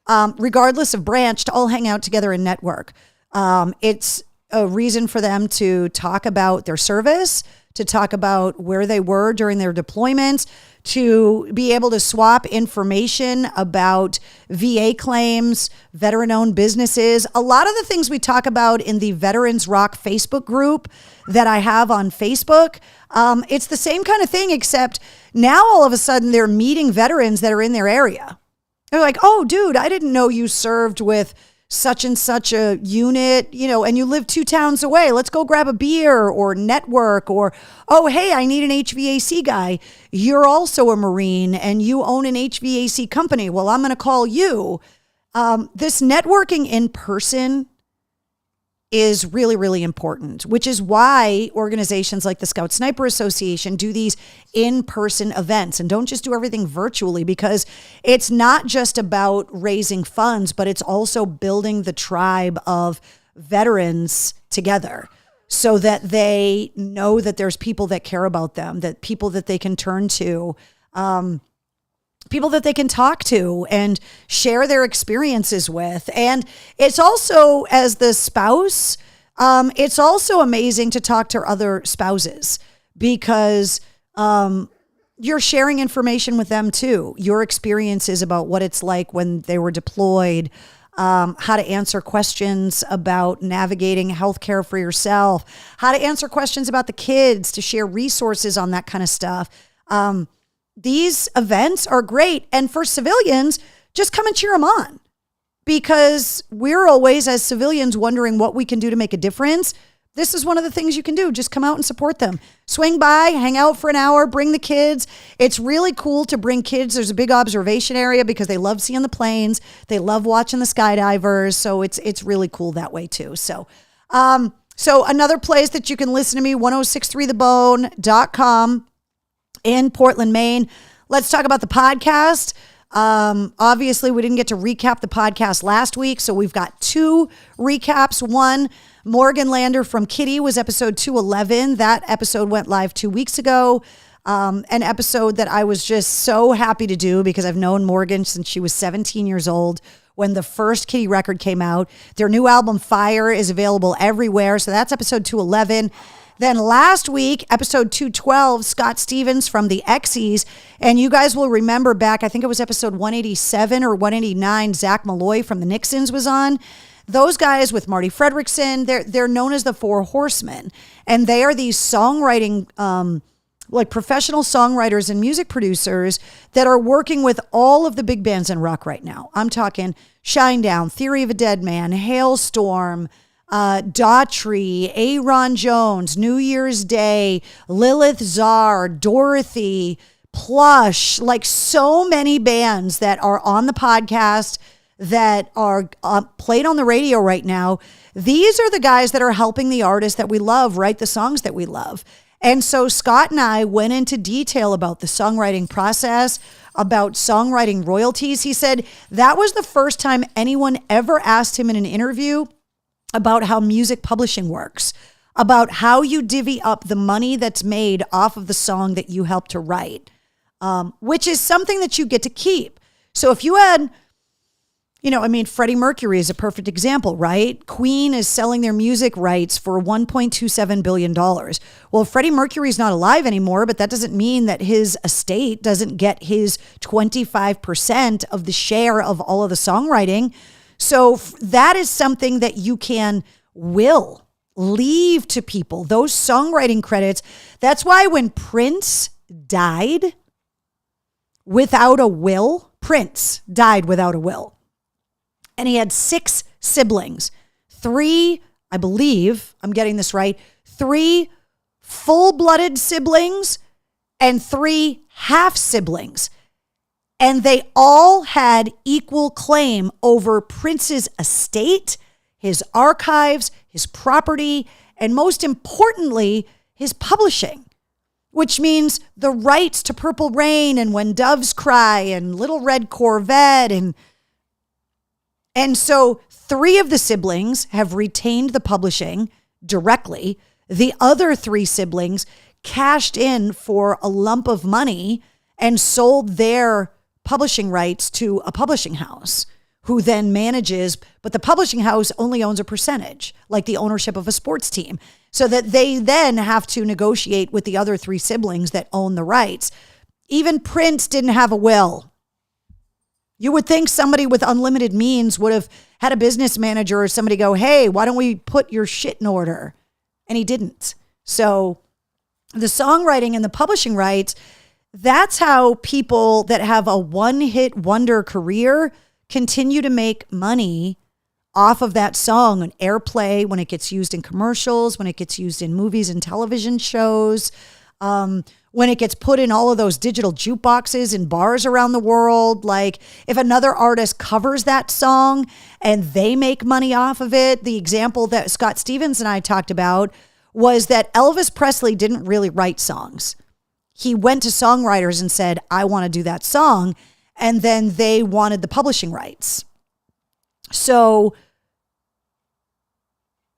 regardless of branch, to all hang out together and network. It's a reason for them to talk about their service, to talk about where they were during their deployments, to be able to swap information about VA claims, veteran-owned businesses. A lot of the things we talk about in the Veterans Rock Facebook group that I have on Facebook, it's the same kind of thing, except now all of a sudden they're meeting veterans that are in their area. They're like, oh, dude, I didn't know you served with such and such a unit, and you live 2 towns away. Let's go grab a beer or network, or, oh, hey, I need an HVAC guy. You're also a Marine and you own an HVAC company. Well, I'm going to call you. This networking in person is really, really important, which is why organizations like the Scout Sniper Association do these in-person events and don't just do everything virtually, because it's not just about raising funds, but it's also building the tribe of veterans together so that they know that there's people that care about them, that people that they can turn to, people that they can talk to and share their experiences with. And it's also, as the spouse, it's also amazing to talk to other spouses, because you're sharing information with them too. Your experiences about what it's like when they were deployed, how to answer questions about navigating healthcare for yourself, how to answer questions about the kids, to share resources on that kind of stuff. These events are great. And for civilians, just come and cheer them on, because we're always, as civilians, wondering what we can do to make a difference. This is one of the things you can do. Just come out and support them. Swing by, hang out for an hour, bring the kids. It's really cool to bring kids. There's a big observation area because they love seeing the planes. They love watching the skydivers. So it's really cool that way too. So another place that you can listen to me, 1063thebone.com. in Portland, Maine. Let's talk about the podcast. Obviously, we didn't get to recap the podcast last week, so we've got 2 recaps. One, Morgan Lander from Kitty was episode 211. That episode went live 2 weeks ago. An episode that I was just so happy to do because I've known Morgan since she was 17 years old when the first Kitty record came out. Their new album, Fire, is available everywhere. So that's episode 211. Then last week, episode 212, Scott Stevens from the Exies. And you guys will remember back, I think it was episode 187 or 189, Zach Malloy from the Nixons was on. Those guys with Marty Fredrickson, they're known as the Four Horsemen. And they are these songwriting, like professional songwriters and music producers that are working with all of the big bands in rock right now. I'm talking Shinedown, Theory of a Dead Man, Hailstorm, Daughtry, Aaron Jones, New Year's Day, Lilith Czar, Dorothy, Plush, like so many bands that are on the podcast that are played on the radio right now. These are the guys that are helping the artists that we love write the songs that we love. And so Scott and I went into detail about the songwriting process, about songwriting royalties. He said that was the first time anyone ever asked him in an interview about how music publishing works, about how you divvy up the money that's made off of the song that you helped to write, which is something that you get to keep. So if you had, Freddie Mercury is a perfect example, right? Queen is selling their music rights for $1.27 billion. Well, Freddie Mercury's not alive anymore, but that doesn't mean that his estate doesn't get his 25% of the share of all of the songwriting. So that is something that you can leave to people, those songwriting credits. That's why when Prince died without a will, and he had 6 siblings, 3, I believe, I'm getting this right, 3 full-blooded siblings and 3 half-siblings. And they all had equal claim over Prince's estate, his archives, his property, and most importantly, his publishing, which means the rights to Purple Rain and When Doves Cry and Little Red Corvette. And so 3 of the siblings have retained the publishing directly. The other 3 siblings cashed in for a lump of money and sold their publishing rights to a publishing house who then manages, but the publishing house only owns a percentage, like the ownership of a sports team, so that they then have to negotiate with the other 3 siblings that own the rights. Even Prince didn't have a will. You would think somebody with unlimited means would have had a business manager or somebody go, hey, why don't we put your shit in order? And he didn't. So the songwriting and the publishing rights, that's how people that have a one-hit wonder career continue to make money off of that song and airplay when it gets used in commercials, when it gets used in movies and television shows, when it gets put in all of those digital jukeboxes in bars around the world. Like if another artist covers that song and they make money off of it, the example that Scott Stevens and I talked about was that Elvis Presley didn't really write songs. He went to songwriters and said, I want to do that song. And then they wanted the publishing rights. So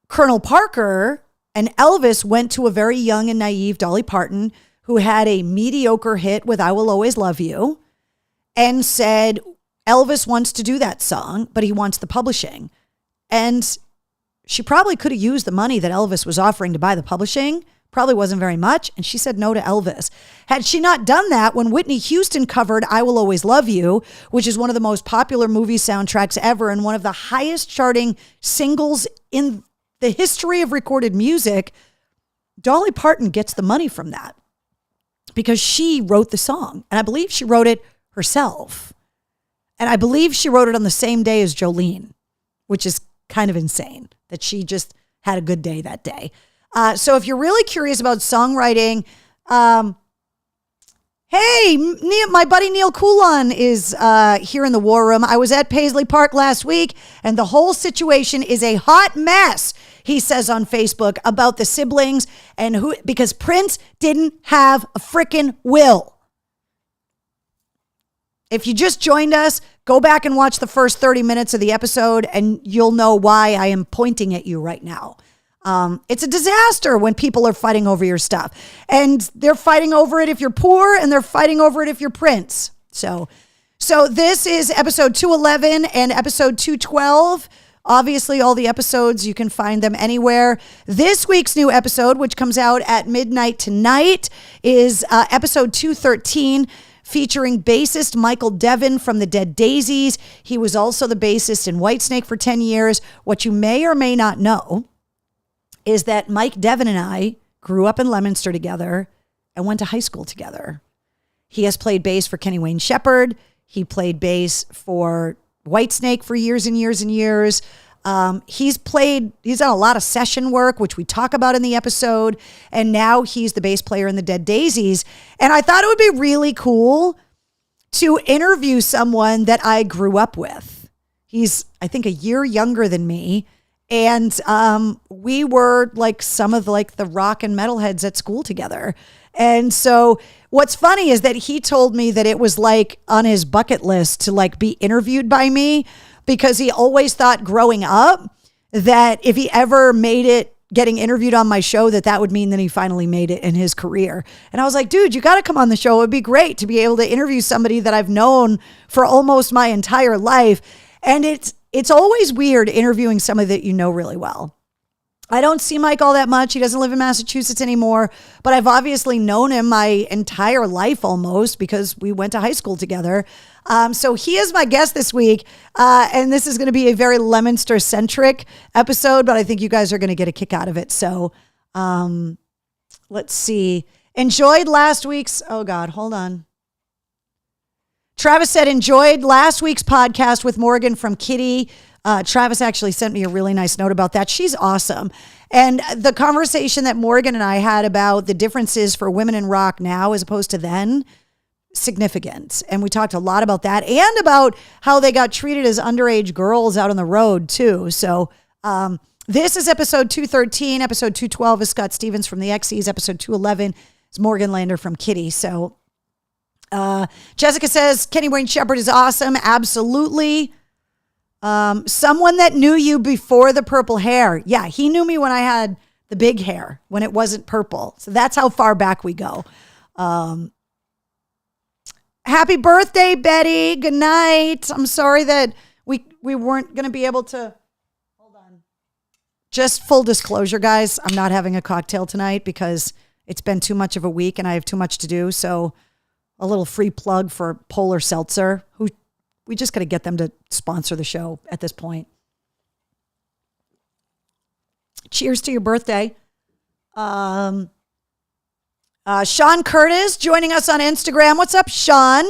Colonel Parker and Elvis went to a very young and naive Dolly Parton, who had a mediocre hit with I Will Always Love You, and said, Elvis wants to do that song, but he wants the publishing. And she probably could have used the money that Elvis was offering to buy the publishing. Probably wasn't very much. And she said no to Elvis. Had she not done that, when Whitney Houston covered I Will Always Love You, which is one of the most popular movie soundtracks ever and one of the highest charting singles in the history of recorded music, Dolly Parton gets the money from that because she wrote the song. And I believe she wrote it herself. And I believe she wrote it on the same day as Jolene, which is kind of insane that she just had a good day that day. So if you're really curious about songwriting, hey, my buddy Neil Coulon is here in the War Room. I was at Paisley Park last week, and the whole situation is a hot mess, he says on Facebook, about the siblings and who, because Prince didn't have a freaking will. If you just joined us, go back and watch the first 30 minutes of the episode, and you'll know why I am pointing at you right now. It's a disaster when people are fighting over your stuff, and they're fighting over it if you're poor, and they're fighting over it if you're Prince. So this is episode 211 and episode 212. Obviously, all the episodes, you can find them anywhere. This week's new episode, which comes out at midnight tonight, is episode 213, featuring bassist Michael Devin from the Dead Daisies. He was also the bassist in Whitesnake for 10 years. What you may or may not know is that Mike Devin and I grew up in Leominster together and went to high school together. He has played bass for Kenny Wayne Shepherd. He played bass for Whitesnake for years and years and years. He's done a lot of session work, which we talk about in the episode. And now he's the bass player in the Dead Daisies. And I thought it would be really cool to interview someone that I grew up with. He's, I think, a year younger than me. And we were like some of the rock and metal heads at school together. And so what's funny is that he told me that it was like on his bucket list to like be interviewed by me, because he always thought growing up that if he ever made it getting interviewed on my show, that would mean that he finally made it in his career. And I was like, dude, you got to come on the show. It'd be great to be able to interview somebody that I've known for almost my entire life. And it's always weird interviewing somebody that you know really well. I don't see Mike all that much. He doesn't live in Massachusetts anymore, but I've obviously known him my entire life almost, because we went to high school together. So he is my guest this week, and this is going to be a very Leominster-centric episode, but I think you guys are going to get a kick out of it. So let's see. Enjoyed last week's, oh God, hold on. Travis said, enjoyed last week's podcast with Morgan from Kitty. Travis actually sent me a really nice note about that. She's awesome. And the conversation that Morgan and I had about the differences for women in rock now as opposed to then, significant. And we talked a lot about that and about how they got treated as underage girls out on the road too. So this is episode 213. Episode 212 is Scott Stevens from the Xyz. Episode 211 is Morgan Lander from Kitty. So Jessica says, Kenny Wayne Shepherd is awesome. Absolutely. Someone that knew you before the purple hair. Yeah, he knew me when I had the big hair, when it wasn't purple. So that's how far back we go. Happy birthday, Betty. Good night. I'm sorry that we weren't going to be able to. Hold on. Just full disclosure, guys. I'm not having a cocktail tonight because it's been too much of a week and I have too much to do. So a little free plug for Polar Seltzer, who we just got to get them to sponsor the show at this point. Cheers to your birthday. Sean Curtis joining us on Instagram. What's up, Sean?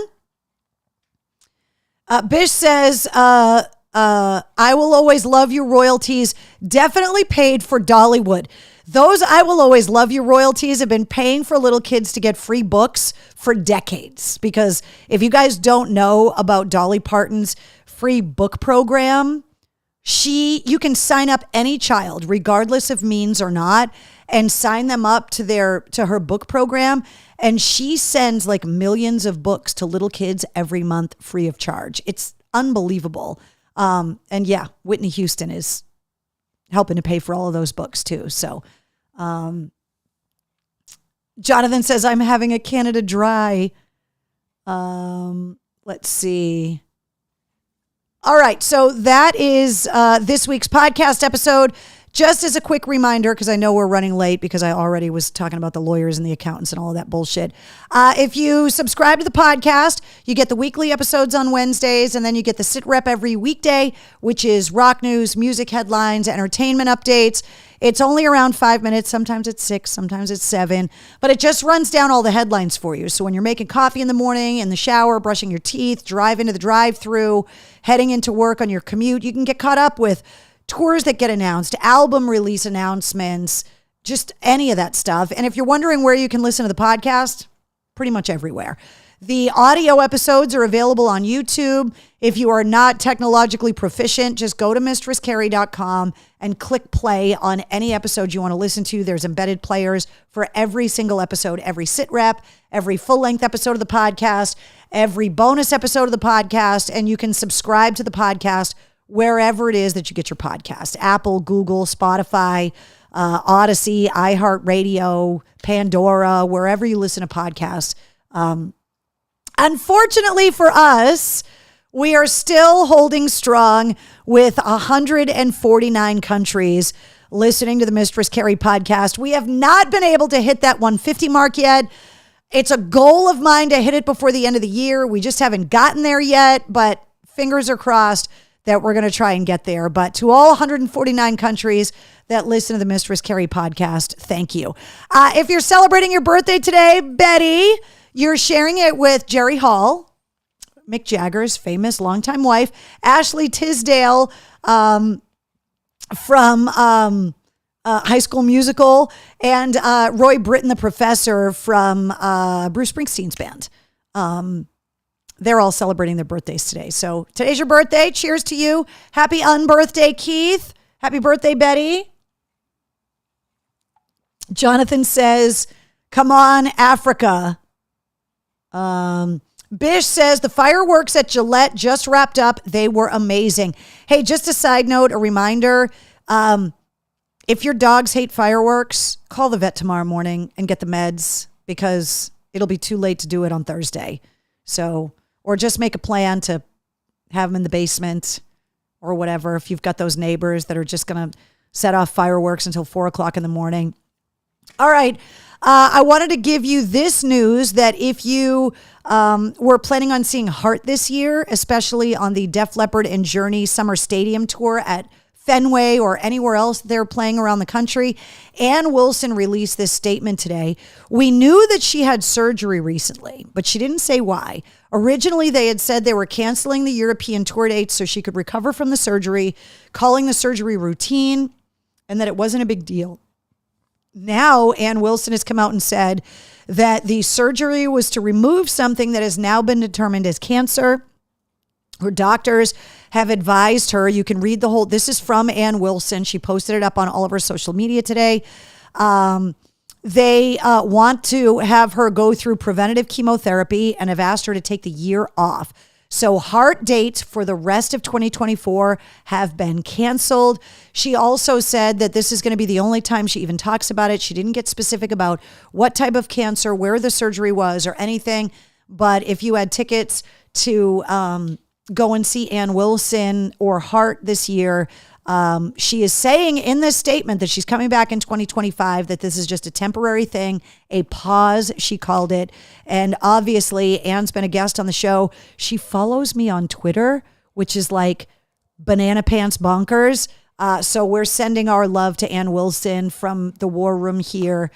Bish says, I will always love you royalties. Definitely paid for Dollywood. Those I will always love you royalties have been paying for little kids to get free books for decades. Because if you guys don't know about Dolly Parton's free book program, you can sign up any child, regardless of means or not, and sign them up to her book program. And she sends like millions of books to little kids every month free of charge. It's unbelievable. And yeah, Whitney Houston is helping to pay for all of those books too. So, Jonathan says, I'm having a Canada Dry. Let's see. All right. So that is, this week's podcast episode. Just as a quick reminder, because I know we're running late because I already was talking about the lawyers and the accountants and all of that bullshit. If you subscribe to the podcast, you get the weekly episodes on Wednesdays, and then you get the sit rep every weekday, which is rock news, music headlines, entertainment updates. It's only around 5 minutes. Sometimes it's 6, sometimes it's 7, but it just runs down all the headlines for you. So when you're making coffee in the morning, in the shower, brushing your teeth, driving to the drive-thru, heading into work on your commute, you can get caught up with tours that get announced, album release announcements, just any of that stuff. And if you're wondering where you can listen to the podcast, pretty much everywhere. The audio episodes are available on YouTube. If you are not technologically proficient, just go to mistresscarrie.com and click play on any episode you want to listen to. There's embedded players for every single episode, every sit rep, every full-length episode of the podcast, every bonus episode of the podcast, and you can subscribe to the podcast wherever it is that you get your podcast. Apple, Google, Spotify, Odyssey, iHeartRadio, Pandora, wherever you listen to podcasts. Unfortunately for us, we are still holding strong with 149 countries listening to the Mistress Carrie podcast. We have not been able to hit that 150 mark yet. It's a goal of mine to hit it before the end of the year. We just haven't gotten there yet, but fingers are crossed that we're going to try and get there. But to all 149 countries that listen to the Mistress Carrie podcast, thank you. If you're celebrating your birthday today, Betty, you're sharing it with Jerry Hall, Mick Jagger's famous longtime wife, Ashley Tisdale from High School Musical, and Roy Britton, the professor from Bruce Springsteen's band. They're all celebrating their birthdays today. So today's your birthday. Cheers to you. Happy unbirthday, Keith. Happy birthday, Betty. Jonathan says, come on, Africa. Bish says, the fireworks at Gillette just wrapped up. They were amazing. Hey, just a side note, a reminder. If your dogs hate fireworks, call the vet tomorrow morning and get the meds because it'll be too late to do it on Thursday. So, or just make a plan to have them in the basement or whatever. If you've got those neighbors that are just going to set off fireworks until 4:00 in the morning. All right. I wanted to give you this news that if you were planning on seeing Heart this year, especially on the Def Leppard and Journey Summer Stadium Tour at Fenway or anywhere else they're playing around the country, Ann Wilson released this statement today. We knew that she had surgery recently, but she didn't say why. Originally, they had said they were canceling the European tour dates so she could recover from the surgery, calling the surgery routine, and that it wasn't a big deal. Now, Ann Wilson has come out and said that the surgery was to remove something that has now been determined as cancer. Her doctors have advised her. You can read the whole, this is from Ann Wilson. She posted it up on all of her social media today. They want to have her go through preventative chemotherapy and have asked her to take the year off. So Heart dates for the rest of 2024 have been canceled. She also said that this is going to be the only time she even talks about it. She didn't get specific about what type of cancer, where the surgery was or anything, But if you had tickets to go and see Ann Wilson or Heart this year, she is saying in this statement that she's coming back in 2025, that this is just a temporary thing, a pause, she called it. And obviously, Ann's been a guest on the show. She follows me on Twitter, which is like banana pants bonkers. So we're sending our love to Ann Wilson from the War Room here.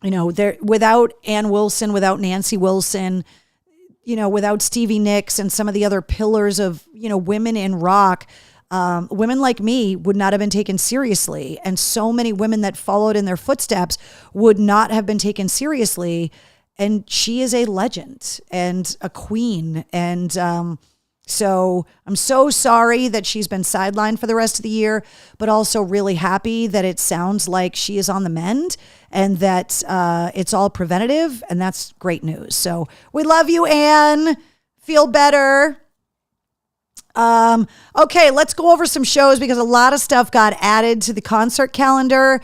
Without Ann Wilson, without Nancy Wilson, without Stevie Nicks and some of the other pillars of, women in rock, women like me would not have been taken seriously. And so many women that followed in their footsteps would not have been taken seriously. And she is a legend and a queen. And so I'm so sorry that she's been sidelined for the rest of the year, but also really happy that it sounds like she is on the mend and that it's all preventative. And that's great news. So we love you, Ann. Feel better. Okay, let's go over some shows because a lot of stuff got added to the concert calendar.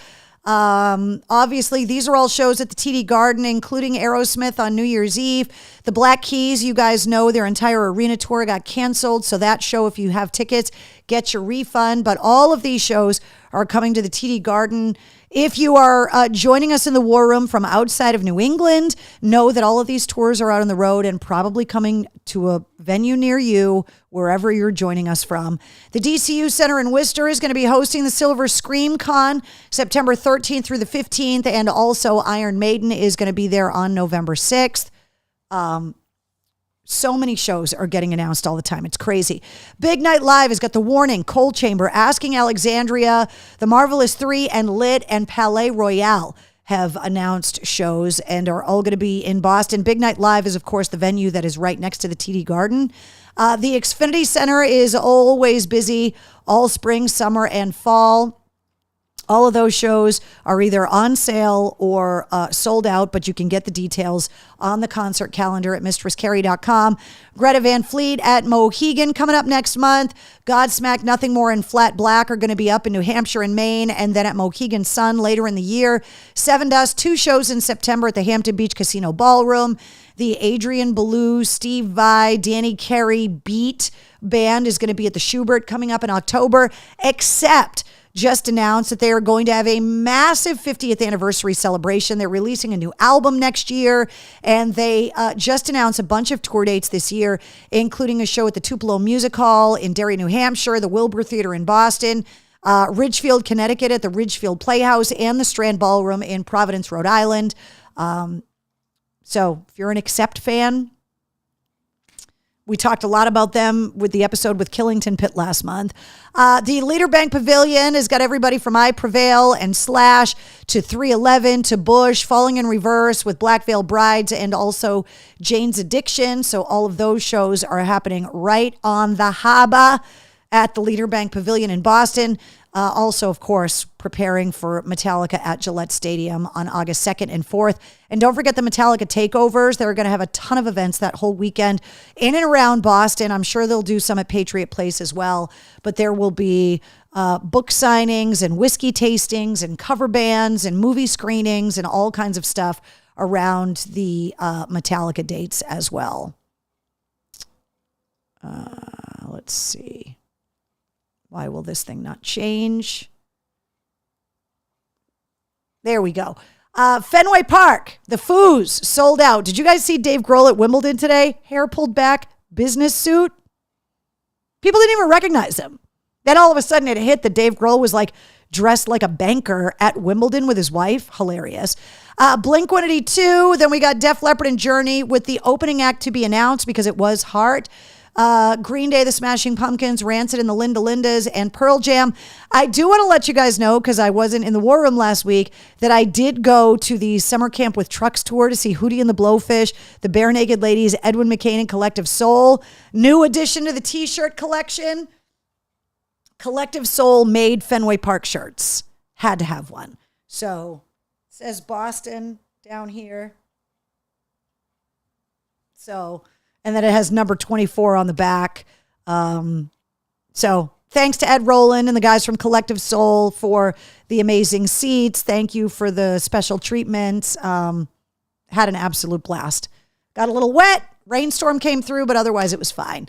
Obviously, these are all shows at the TD Garden, including Aerosmith on New Year's Eve. The Black Keys, you guys know their entire arena tour got canceled. So that show, if you have tickets, get your refund. But all of these shows are coming to the TD Garden. If you are joining us in the War Room from outside of New England, know that all of these tours are out on the road and probably coming to a venue near you, wherever you're joining us from. The DCU Center in Worcester is going to be hosting the Silver Scream Con September 13th through the 15th, and also Iron Maiden is going to be there on November 6th. So many shows are getting announced all the time. It's crazy. Big Night Live has got The Warning, Coal Chamber, Asking Alexandria, The Marvelous 3, and Lit, and Palais Royale have announced shows and are all going to be in Boston. Big Night Live is, of course, the venue that is right next to the TD Garden. The Xfinity Center is always busy all spring, summer, and fall. All of those shows are either on sale or sold out, but you can get the details on the concert calendar at mistresscarrie.com. Greta Van Fleet at Mohegan coming up next month. Godsmack, Nothing More, and Flat Black are going to be up in New Hampshire and Maine, and then at Mohegan Sun later in the year. Seven Dust, 2 shows in September at the Hampton Beach Casino Ballroom. The Adrian Belew, Steve Vai, Danny Carey Beat Band is going to be at the Schubert coming up in October, except just announced that they are going to have a massive 50th anniversary celebration. They're releasing a new album next year, and they just announced a bunch of tour dates this year, including a show at the Tupelo Music Hall in Derry, New Hampshire, the Wilbur Theater in Boston, Ridgefield, Connecticut at the Ridgefield Playhouse, and the Strand Ballroom in Providence, Rhode Island. So if you're an Accept fan, we talked a lot about them with the episode with Killington Pitt last month. The Leader Bank Pavilion has got everybody from I Prevail and Slash to 311 to Bush, Falling in Reverse with Black Veil Brides, and also Jane's Addiction. So all of those shows are happening right on the harbor at the Leader Bank Pavilion in Boston. Also, of course, preparing for Metallica at Gillette Stadium on August 2nd and 4th. And don't forget the Metallica takeovers. They're going to have a ton of events that whole weekend in and around Boston. I'm sure they'll do some at Patriot Place as well. But there will be book signings and whiskey tastings and cover bands and movie screenings and all kinds of stuff around the Metallica dates as well. Let's see. Why will this thing not change? There we go. Fenway Park, the Foos, sold out. Did you guys see Dave Grohl at Wimbledon today? Hair pulled back, business suit. People didn't even recognize him. Then all of a sudden it hit that Dave Grohl was like dressed like a banker at Wimbledon with his wife. Hilarious. Blink-182. Then we got Def Leppard and Journey with the opening act to be announced because it was Heart. Green Day, the Smashing Pumpkins, Rancid and the Linda Lindas, and Pearl Jam. I do want to let you guys know, because I wasn't in the War Room last week, that I did go to the Summer Camp with Trucks tour to see Hootie and the Blowfish, the Bare Naked Ladies, Edwin McCain, and Collective Soul. New addition to the t-shirt collection. Collective Soul made Fenway Park shirts. Had to have one. So, it says Boston down here. So, and then it has number 24 on the back. So thanks to Ed Rowland and the guys from Collective Soul for the amazing seats. Thank you for the special treatment. Had an absolute blast. Got a little wet. Rainstorm came through, but otherwise it was fine.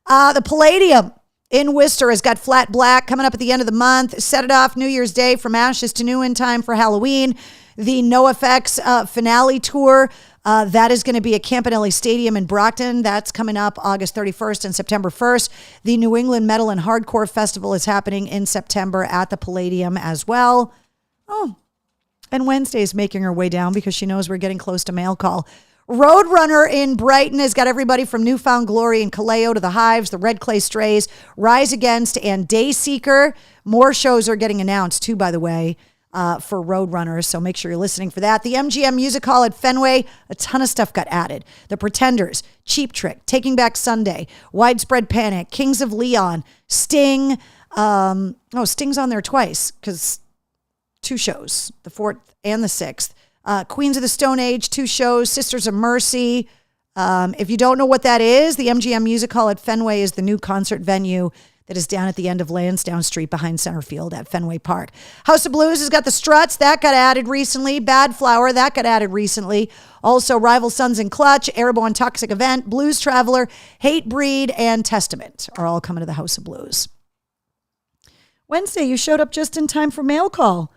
The Palladium in Worcester has got Flat Black coming up at the end of the month. Set It Off New Year's Day from Ashes to New in time for Halloween. The NoFX finale tour, that is going to be at Campanelli Stadium in Brockton. That's coming up August 31st and September 1st. The New England Metal and Hardcore Festival is happening in September at the Palladium as well. Oh, and Wednesday's making her way down because she knows we're getting close to mail call. Roadrunner in Brighton has got everybody from Newfound Glory and Kaleo to the Hives, the Red Clay Strays, Rise Against, and Dayseeker. More shows are getting announced too, by the way, for Roadrunners, so make sure you're listening for that. The MGM Music Hall at Fenway, a ton of stuff got added. The Pretenders, Cheap Trick, Taking Back Sunday, Widespread Panic, Kings of Leon, Sting. Sting's on there twice because 2 shows, the 4th and the 6th. Queens of the Stone Age, 2 shows, Sisters of Mercy. If you don't know what that is, the MGM Music Hall at Fenway is the new concert venue that is down at the end of Lansdowne Street behind Center Field at Fenway Park. House of Blues has got the Struts. That got added recently. Bad Flower. That got added recently. Also, Rival Sons and Clutch, Airborne Toxic Event, Blues Traveler, Hate Breed, and Testament are all coming to the House of Blues. Wednesday, you showed up just in time for mail call.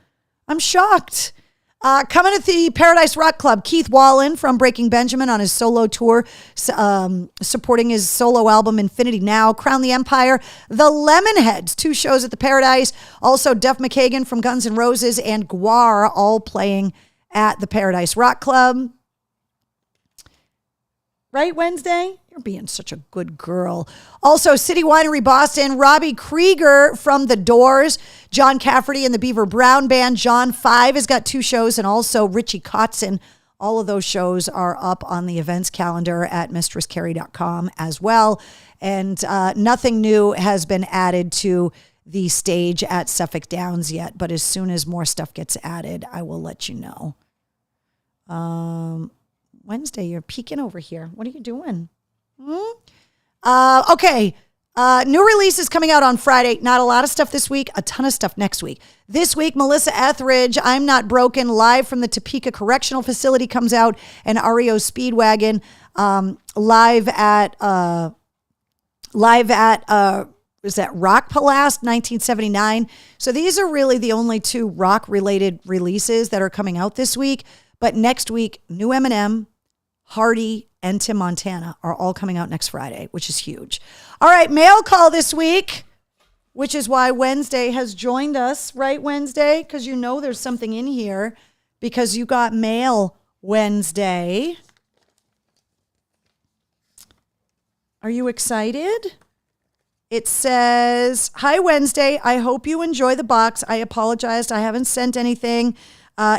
I'm shocked. Coming at the Paradise Rock Club, Keith Wallen from Breaking Benjamin on his solo tour, supporting his solo album Infinity Now, Crown the Empire, the Lemonheads, 2 shows at the Paradise, also Duff McKagan from Guns N' Roses and Gwar all playing at the Paradise Rock Club. Right, Wednesday? You're being such a good girl. Also, City Winery Boston, Robbie Krieger from The Doors, John Cafferty and the Beaver Brown Band, John 5 has got 2 shows, and also Richie Kotzen. All of those shows are up on the events calendar at mistresscarrie.com as well. And nothing new has been added to the stage at Suffolk Downs yet, but as soon as more stuff gets added, I will let you know. Wednesday, you're peeking over here. What are you doing? Okay. New releases coming out on Friday. Not a lot of stuff this week. A ton of stuff next week. This week, Melissa Etheridge, I'm Not Broken, live from the Topeka Correctional Facility comes out, and REO Speedwagon live at is that Rock Palast 1979. So these are really the only 2 rock-related releases that are coming out this week. But next week, new Eminem, Hardy, and Tim Montana are all coming out next Friday, which is huge. All right, mail call this week, which is why Wednesday has joined us, right, Wednesday? Because you know there's something in here because you got mail Wednesday. Are you excited? It says, "Hi, Wednesday. I hope you enjoy the box. I apologized. I haven't sent anything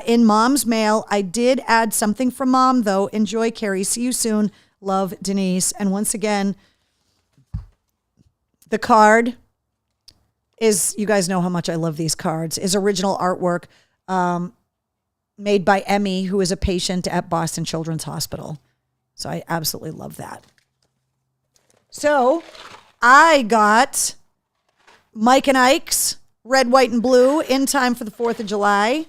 in Mom's mail. I did add something from Mom, though. Enjoy, Carrie. See you soon. Love, Denise." And once again, the card is, you guys know how much I love these cards, is original artwork made by Emmy, who is a patient at Boston Children's Hospital. So I absolutely love that. So I got Mike and Ike's Red, White, and Blue in time for the 4th of July.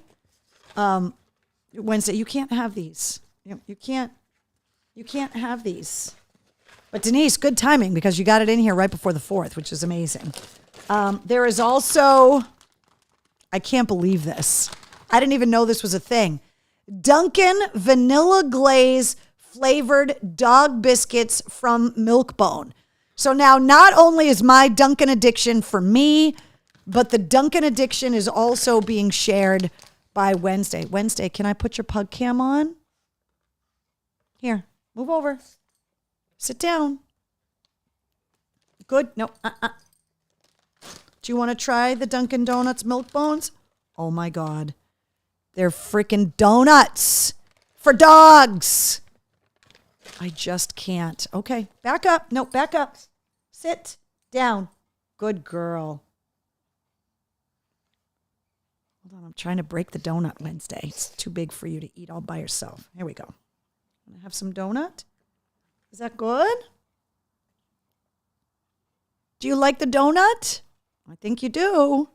Wednesday, you can't have these. You can't have these. But Denise, good timing because you got it in here right before the 4th, which is amazing. There is also, I can't believe this. I didn't even know this was a thing. Dunkin' Vanilla Glaze flavored dog biscuits from Milk-Bone. So now not only is my Dunkin' addiction for me, but the Dunkin' addiction is also being shared by Wednesday. Wednesday, can I put your pug cam on? Here, move over. Sit down. Good. No. Do you want to try the Dunkin' Donuts Milk Bones? Oh my God. They're freaking donuts for dogs. I just can't. Okay, back up. No, back up. Sit down. Good girl. Hold on, I'm trying to break the donut Wednesday. It's too big for you to eat all by yourself. Here we go. Want to have some donut? Is that good? Do you like the donut? I think you do.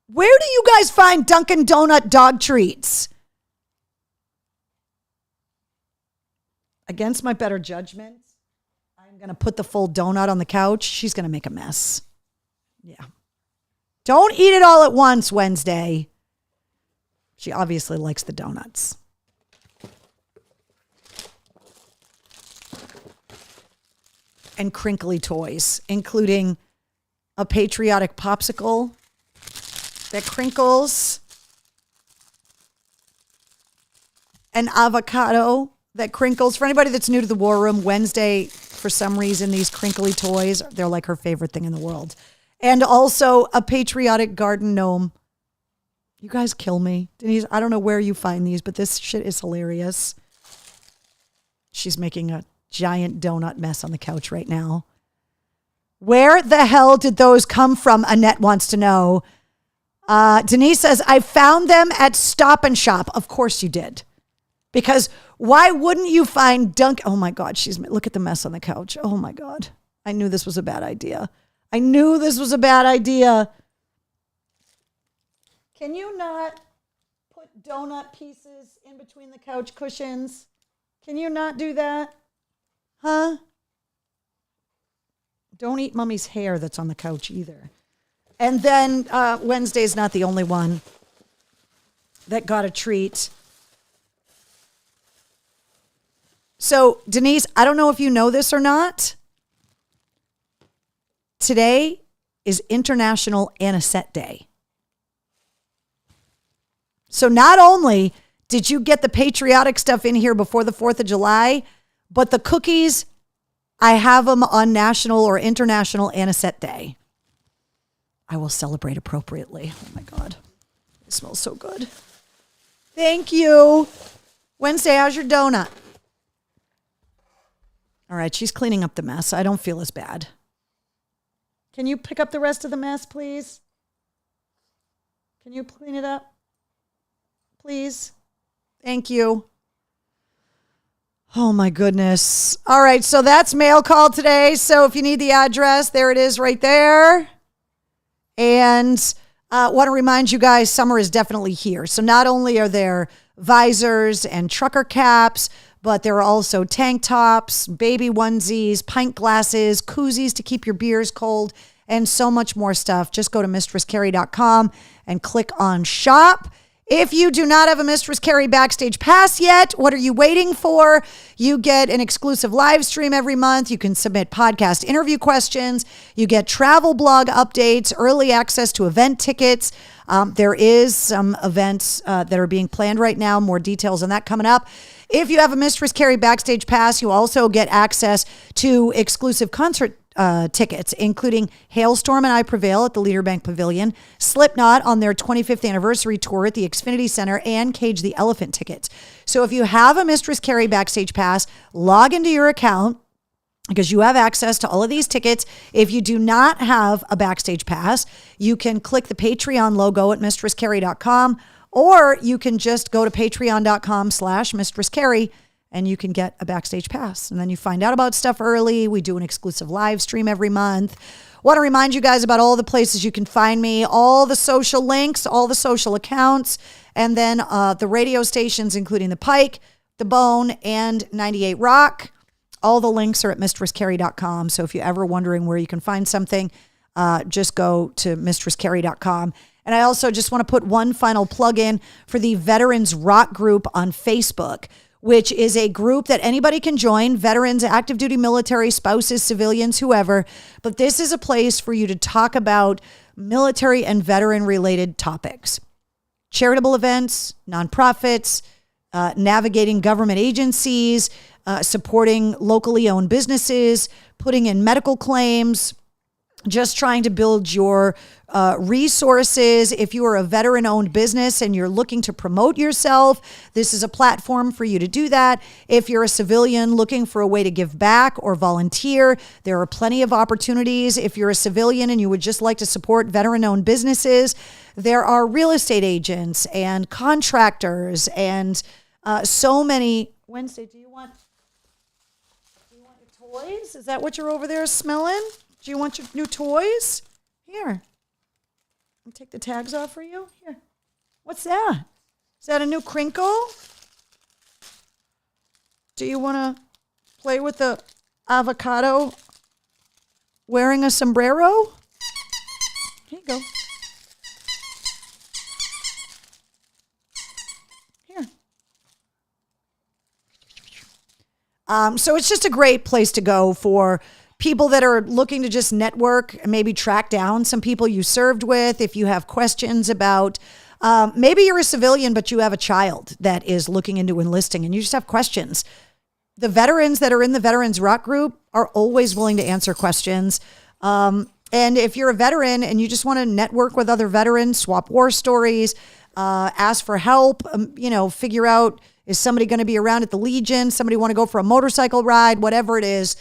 Where do you guys find Dunkin' Donut dog treats? against my better judgment, I'm going to put the full donut on the couch. She's going to make a mess. Yeah. Don't eat it all at once, Wednesday. She obviously likes the donuts. And crinkly toys, including a patriotic popsicle that crinkles, an avocado that crinkles. For anybody that's new to the War Room, Wednesday, for some reason, these crinkly toys, they're like her favorite thing in the world. And also a patriotic garden gnome. You guys kill me. Denise, I don't know where you find these, but this shit is hilarious. She's making a giant donut mess on the couch right now. Where the hell did those come from? Annette wants to know. Denise says, I found them at Stop and Shop. Of course you did. Because why wouldn't you find Oh my God, look at the mess on the couch. Oh my God. I knew this was a bad idea. Can you not put donut pieces in between the couch cushions? Can you not do that? Huh? Don't eat Mummy's hair that's on the couch either. And then Wednesday's not the only one that got a treat. So, Denise, I don't know if you know this or not. Today is International Anisette Day. So not only did you get the patriotic stuff in here before the 4th of July, but the cookies, I have them on National or International Anisette Day. I will celebrate appropriately. Oh my God. It smells so good. Thank you. Wednesday, how's your donut? All right, she's cleaning up the mess. I don't feel as bad. Can you pick up the rest of the mess, please? Can you clean it up? Please? Thank you. Oh, my goodness. All right, so that's mail call today. So if you need the address, there it is right there. And want to remind you guys, summer is definitely here. So not only are there visors and trucker caps, but there are also tank tops, baby onesies, pint glasses, koozies to keep your beers cold, and so much more stuff. Just go to mistresscarrie.com and click on shop. If you do not have a Mistress Carrie Backstage Pass yet, what are you waiting for? You get an exclusive live stream every month. You can submit podcast interview questions. You get travel blog updates, early access to event tickets. There is some events that are being planned right now. More details on that coming up. If you have a Mistress Carrie Backstage Pass, you also get access to exclusive concert tickets, including Hailstorm and I Prevail at the Leader Bank Pavilion, Slipknot on their 25th anniversary tour at the Xfinity Center, and Cage the Elephant tickets. So if you have a Mistress Carrie Backstage Pass, log into your account because you have access to all of these tickets. If you do not have a Backstage Pass, you can click the Patreon logo at mistresscarrie.com, or you can just go to patreon.com/mistresscarrie and you can get a Backstage Pass. And then you find out about stuff early. We do an exclusive live stream every month. Want to remind you guys about all the places you can find me, all the social links, all the social accounts, and then the radio stations, including The Pike, The Bone, and 98 Rock. All the links are at mistresscarrie.com. So if you're ever wondering where you can find something, just go to mistresscarrie.com. And I also just want to put one final plug in for the Veterans Rock Group on Facebook, which is a group that anybody can join, veterans, active duty military, spouses, civilians, whoever. But this is a place for you to talk about military and veteran related topics. Charitable events, nonprofits, navigating government agencies, supporting locally owned businesses, putting in medical claims, just trying to build your resources. If you are a veteran-owned business and you're looking to promote yourself, this is a platform for you to do that. If you're a civilian looking for a way to give back or volunteer, there are plenty of opportunities. If you're a civilian and you would just like to support veteran-owned businesses, there are real estate agents and contractors and so many. Wednesday, do you want your toys? Is that what you're over there smelling? Do you want your new toys? Here. I'll take the tags off for you. Here. What's that? Is that a new crinkle? Do you want to play with the avocado wearing a sombrero. Here you go. Here. So it's just a great place to go for people that are looking to just network and maybe track down some people you served with. If you have questions about, maybe you're a civilian, but you have a child that is looking into enlisting and you just have questions. The veterans that are in the Veterans Rock group are always willing to answer questions. And if you're a veteran and you just want to network with other veterans, swap war stories, ask for help, figure out, is somebody going to be around at the Legion? Somebody want to go for a motorcycle ride, whatever it is.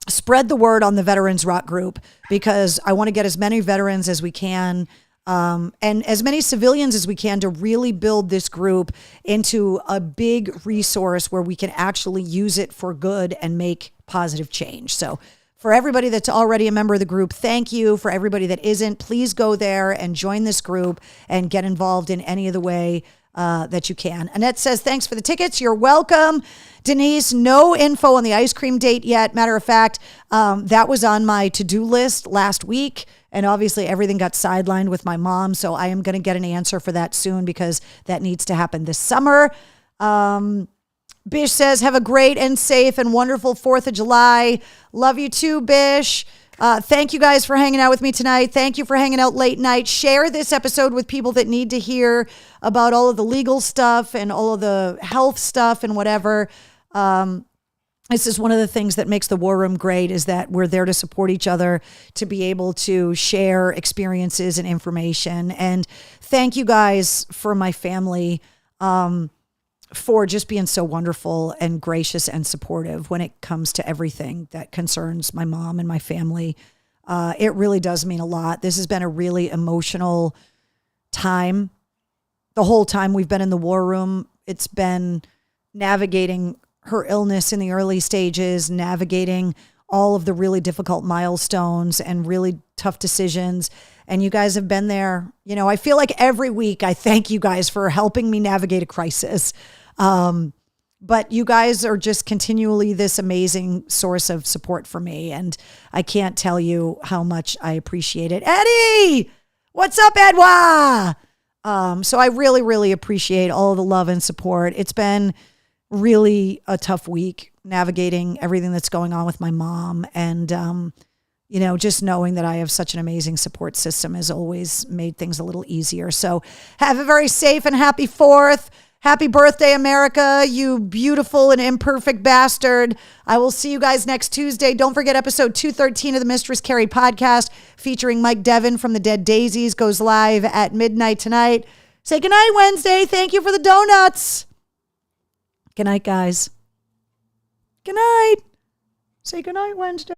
Spread the word on the Veterans Rock group, because I want to get as many veterans as we can, and as many civilians as we can, to really build this group into a big resource where we can actually use it for good and make positive change. So for everybody that's already a member of the group, thank you. For everybody that isn't, please go there and join this group and get involved in any of the way that you can. Annette says, thanks for the tickets. You're welcome. Denise, no info on the ice cream date yet. Matter of fact, that was on my to-do list last week. And obviously everything got sidelined with my mom. So I am going to get an answer for that soon, because that needs to happen this summer. Bish says, have a great and safe and wonderful 4th of July. Love you too, Bish. Thank you guys for hanging out with me tonight. Thank you for hanging out late night. Share this episode with people that need to hear about all of the legal stuff and all of the health stuff and whatever. This is one of the things that makes the War Room great, is that we're there to support each other, to be able to share experiences and information. And thank you guys for my family, for just being so wonderful and gracious and supportive when it comes to everything that concerns my mom and my family. It really does mean a lot. This has been a really emotional time. The whole time we've been in the War Room, it's been navigating her illness in the early stages, navigating all of the really difficult milestones and really tough decisions. And you guys have been there. I feel like every week I thank you guys for helping me navigate a crisis. But you guys are just continually this amazing source of support for me. And I can't tell you how much I appreciate it. Eddie, what's up, Edwa? So I really, really appreciate all the love and support. It's been really a tough week navigating everything that's going on with my mom. And, just knowing that I have such an amazing support system has always made things a little easier. So have a very safe and happy 4th. Happy birthday, America, you beautiful and imperfect bastard. I will see you guys next Tuesday. Don't forget, episode 213 of the Mistress Carrie podcast, featuring Mike Devin from the Dead Daisies, goes live at midnight tonight. Say goodnight, Wednesday. Thank you for the donuts. Good night, guys. Good night. Say goodnight, Wednesday.